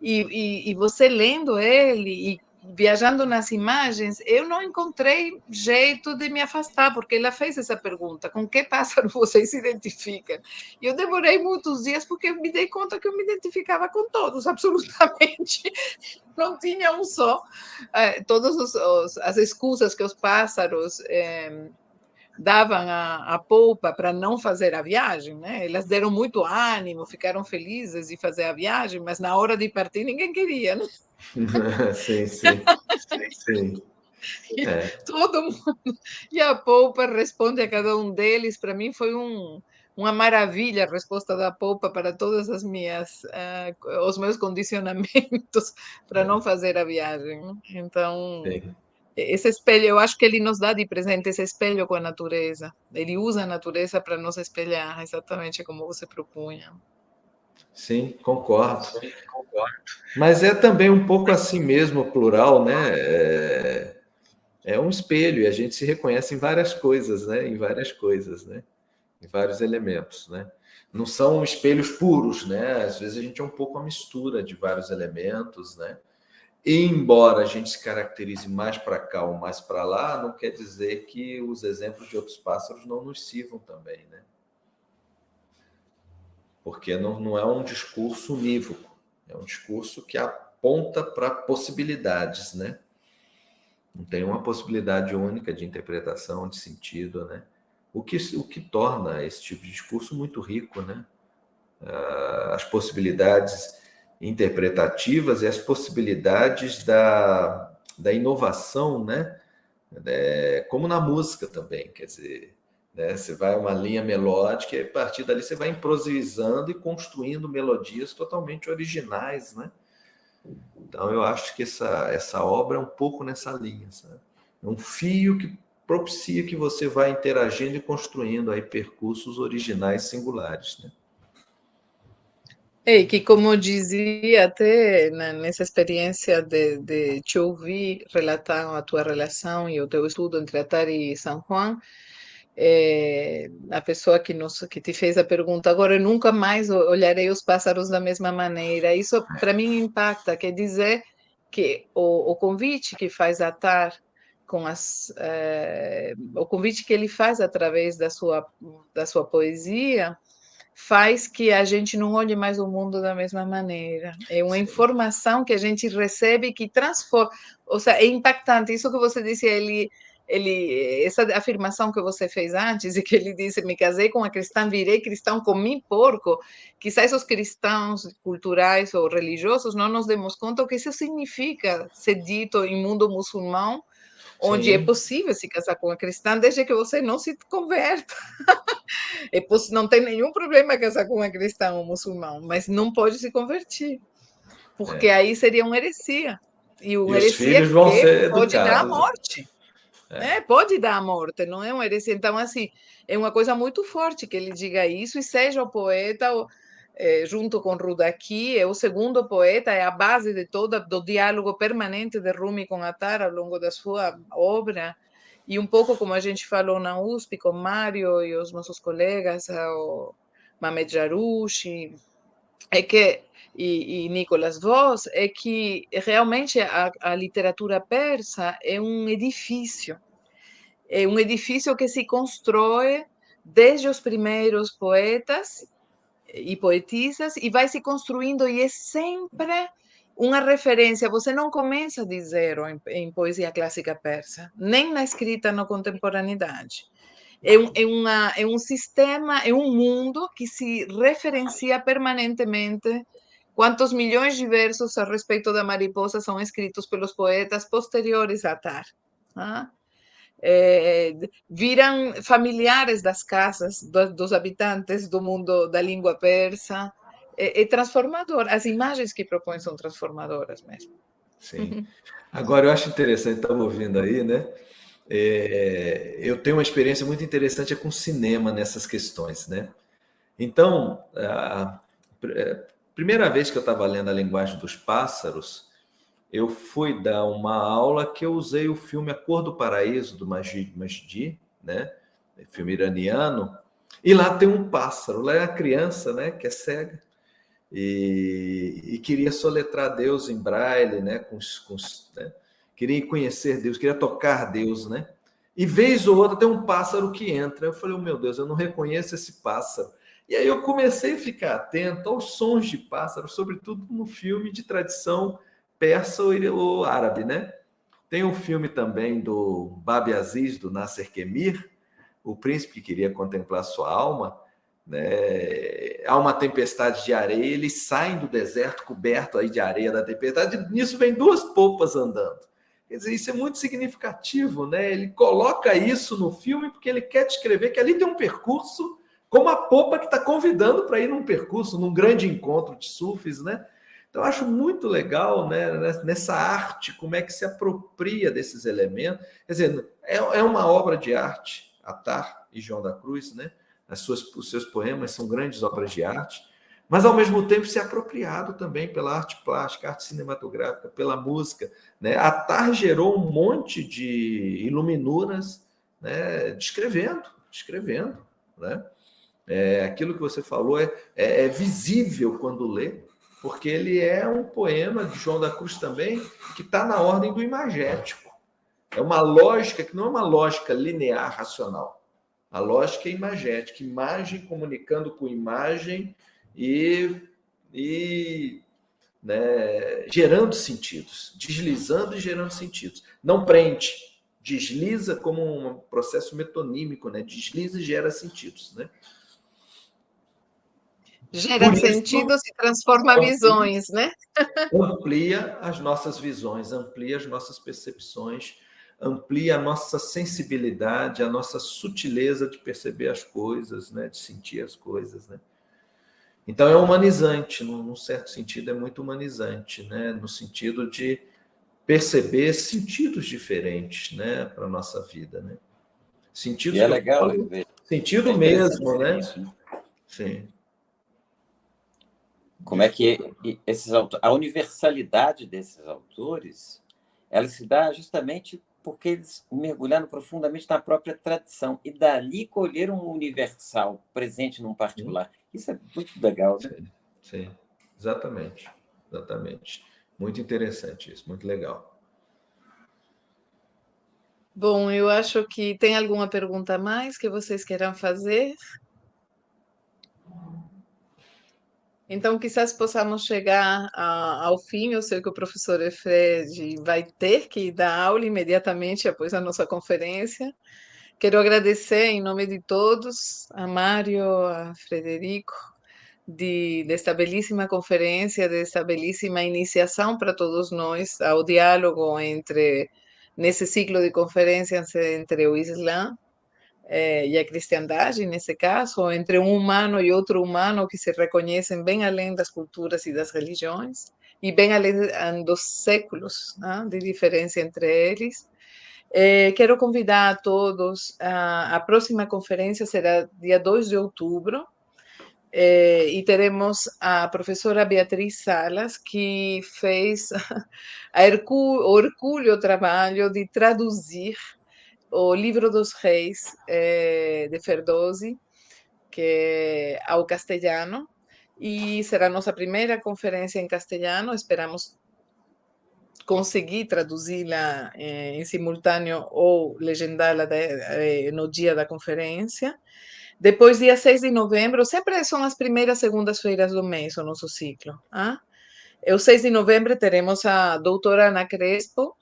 e você lendo ele e viajando nas imagens, eu não encontrei jeito de me afastar, porque ela fez essa pergunta: com que pássaro você se identifica? E eu demorei muitos dias, porque eu me dei conta que eu me identificava com todos, absolutamente. Não tinha um só. Todas as escusas que os pássaros davam a polpa para não fazer a viagem, né? Elas deram muito ânimo, ficaram felizes de fazer a viagem, mas na hora de partir ninguém queria, né?
Sim.
Todo mundo. E a polpa responde a cada um deles. Para mim foi uma maravilha a resposta da polpa para todas os meus condicionamentos para não fazer a viagem. Então,
Sim.
esse espelho, eu acho que ele nos dá de presente esse espelho com a natureza. Ele usa a natureza para nos espelhar, exatamente como você propunha.
Sim, concordo. Mas é também um pouco assim mesmo, plural, né? É um espelho e a gente se reconhece em várias coisas, né? Em várias coisas, né? Em vários elementos, né? Não são espelhos puros, né? Às vezes a gente é um pouco a mistura de vários elementos, né? E, embora a gente se caracterize mais para cá ou mais para lá, não quer dizer que os exemplos de outros pássaros não nos sirvam também, né? Porque não é um discurso unívoco, é um discurso que aponta para possibilidades, né? Não tem uma possibilidade única de interpretação, de sentido, né? O que torna esse tipo de discurso muito rico, né? As possibilidades interpretativas e as possibilidades da inovação, né? Como na música também, quer dizer, né? Você vai uma linha melódica e a partir dali você vai improvisando e construindo melodias totalmente originais, né? Então eu acho que essa obra é um pouco nessa linha, sabe? É um fio que propicia que você vá interagindo e construindo aí percursos originais singulares, né?
E que, como dizia até nessa experiência de te ouvir relatar a tua relação e o teu estudo entre Atar e San Juan, a pessoa que te fez a pergunta, agora eu nunca mais olharei os pássaros da mesma maneira. Isso, para mim, impacta, quer dizer que o convite que faz Atar o convite que ele faz através da sua poesia faz que a gente não olhe mais o mundo da mesma maneira. É uma
Sim,
informação que a gente recebe que transforma, ou seja, é impactante. Isso que você disse, essa afirmação que você fez antes, e que ele disse, me casei com uma cristã, virei cristão, comi porco, quizás os cristãos culturais ou religiosos não nos demos conta o que isso significa ser dito em mundo muçulmano, onde é
sim,
possível se casar com uma cristã, desde que você não se converta. Não tem nenhum problema casar com uma cristã ou muçulmano, mas não pode se converter, porque
é.
aí seria uma heresia. E
E
uma
os
heresia
filhos vão
que
ser
pode dar a
educados.
morte. Pode dar a morte, não é uma heresia. Então, assim, é uma coisa muito forte que ele diga isso e seja o poeta, junto com Rudaki, é o segundo poeta, é a base de todo do diálogo permanente de Rumi com Attar ao longo da sua obra. E um pouco como a gente falou na USP com Mário e os nossos colegas, o Mamed Jarouche, é que e Nicolas Voss, é que realmente a literatura persa é um edifício que se constrói desde os primeiros poetas e poetisas e vai se construindo e é sempre uma referência. Você não começa de zero em poesia clássica persa, nem na escrita na contemporaneidade. É um sistema, é um mundo que se referencia permanentemente. Quantos milhões de versos a respeito da mariposa são escritos pelos poetas posteriores a Attar? Ah? Viram familiares das casas dos habitantes do mundo da língua persa. É transformador. As imagens que propõe são transformadoras mesmo.
Sim. Agora, eu acho interessante, estamos ouvindo aí, né? Eu tenho uma experiência muito interessante com cinema nessas questões, né? Então, primeira vez que eu estava lendo A Linguagem dos Pássaros, eu fui dar uma aula que eu usei o filme A Cor do Paraíso, do Majdi, né? Filme iraniano, e lá tem um pássaro, lá é a criança, né, que é cega, e queria soletrar Deus em braille, né, né? Queria conhecer Deus, queria tocar Deus, né? E vez ou outra tem um pássaro que entra. Eu falei, oh, meu Deus, eu não reconheço esse pássaro. E aí eu comecei a ficar atento aos sons de pássaro, sobretudo no filme de tradição persa ou árabe, né? Tem um filme também do Babi Aziz, do Nasser Khemir, o príncipe que queria contemplar sua alma, né? Há uma tempestade de areia, eles saem do deserto coberto aí de areia da tempestade, e nisso vem duas popas andando. Quer dizer, isso é muito significativo, né? Ele coloca isso no filme porque ele quer descrever que ali tem um percurso, como a popa que está convidando para ir num percurso, num grande encontro de sufis, né? Então, eu acho muito legal, né, nessa arte, como é que se apropria desses elementos. Quer dizer, é uma obra de arte, Attar e João da Cruz, né? Os seus poemas são grandes obras de arte, mas, ao mesmo tempo, se apropriado também pela arte plástica, arte cinematográfica, pela música, né? Attar gerou um monte de iluminuras, né, descrevendo, né? Aquilo que você falou é visível quando lê, porque ele é um poema de João da Cruz também, que está na ordem do imagético. É uma lógica que não é uma lógica linear, racional. A lógica é imagética, imagem comunicando com imagem e, e né, gerando sentidos, deslizando e gerando sentidos. Não prende, desliza como um processo metonímico, né? Desliza e gera sentidos, né?
Gera
Por isso,
sentidos e transforma visões, né?
amplia as nossas visões, amplia as nossas percepções, amplia a nossa sensibilidade, a nossa sutileza de perceber as coisas, né? De sentir as coisas, né? Então é humanizante, num certo sentido é muito humanizante, né? No sentido de perceber sentidos diferentes, né, para a nossa vida, né?
E
Sentidos
é
que eu
legal
falo,
ver, é
sentido
interessante
mesmo,
ver
né?
isso, né?
Sim.
como é que a universalidade desses autores, ela se dá justamente porque eles mergulharam profundamente na própria tradição e dali colheram um universal presente num particular. Isso é muito legal, né?
Sim, sim, exatamente, exatamente. Muito interessante isso, muito legal.
Bom, eu acho que tem alguma pergunta a mais que vocês queiram fazer? Então, quizás possamos chegar ao fim. Eu sei que o professor Efred vai ter que dar aula imediatamente após a nossa conferência. Quero agradecer em nome de todos, a Mário, a Frederico, desta belíssima conferência, desta belíssima iniciação para todos nós ao diálogo nesse ciclo de conferências entre o Islã e a cristandade, nesse caso, ou entre um humano e outro humano que se reconhecem bem além das culturas e das religiões, e bem além dos séculos, né, de diferença entre eles. Quero convidar a todos, a próxima conferência será dia 2 de outubro, e teremos a professora Beatriz Salas, que fez o hercúleo trabalho de traduzir o Livro dos Reis, de Ferdowsi, que ao castelhano, e será nossa primeira conferência em castelhano. Esperamos conseguir traduzi-la em simultâneo ou legendá-la no dia da conferência. Depois, dia 6 de novembro, sempre são as primeiras segundas-feiras do mês, o nosso ciclo. Ah? O 6 de novembro teremos a doutora Ana Crespo.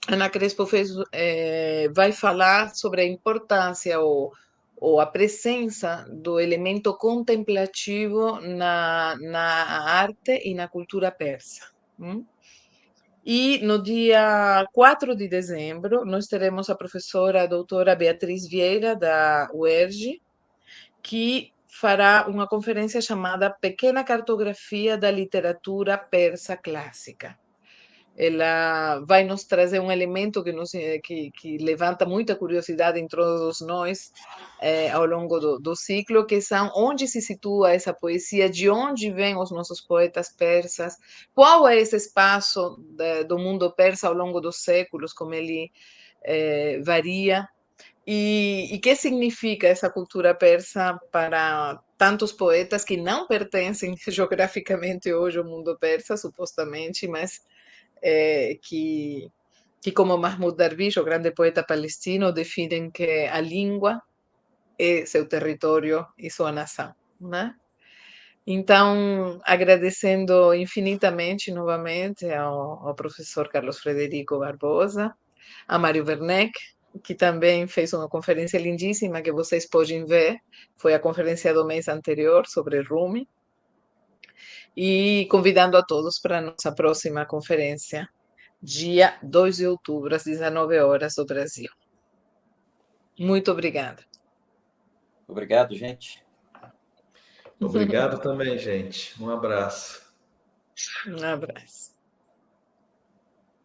Ana Crespo vai falar sobre a importância ou a presença do elemento contemplativo na arte e na cultura persa. E no dia 4 de dezembro, nós teremos a professora a doutora Beatriz Vieira, da UERJ, que fará uma conferência chamada Pequena Cartografia da Literatura Persa Clássica. Ela vai nos trazer um elemento que levanta muita curiosidade em todos nós ao longo do ciclo, que são onde se situa essa poesia, de onde vêm os nossos poetas persas, qual é esse espaço do mundo persa ao longo dos séculos, como ele varia, e que significa essa cultura persa para tantos poetas que não pertencem geograficamente hoje ao mundo persa, supostamente, mas que como Mahmoud Darwish, o grande poeta palestino, definem que a língua é seu território e sua nação, né? Então, agradecendo infinitamente novamente ao professor Carlos Frederico Barbosa, a Mário Werneck, que também fez uma conferência lindíssima que vocês podem ver, foi a conferência do mês anterior sobre Rumi, e convidando a todos para a nossa próxima conferência, dia 2 de outubro, às 19 horas do Brasil. Muito obrigada.
Obrigado, gente.
Obrigado também, gente. Um abraço.
Um abraço.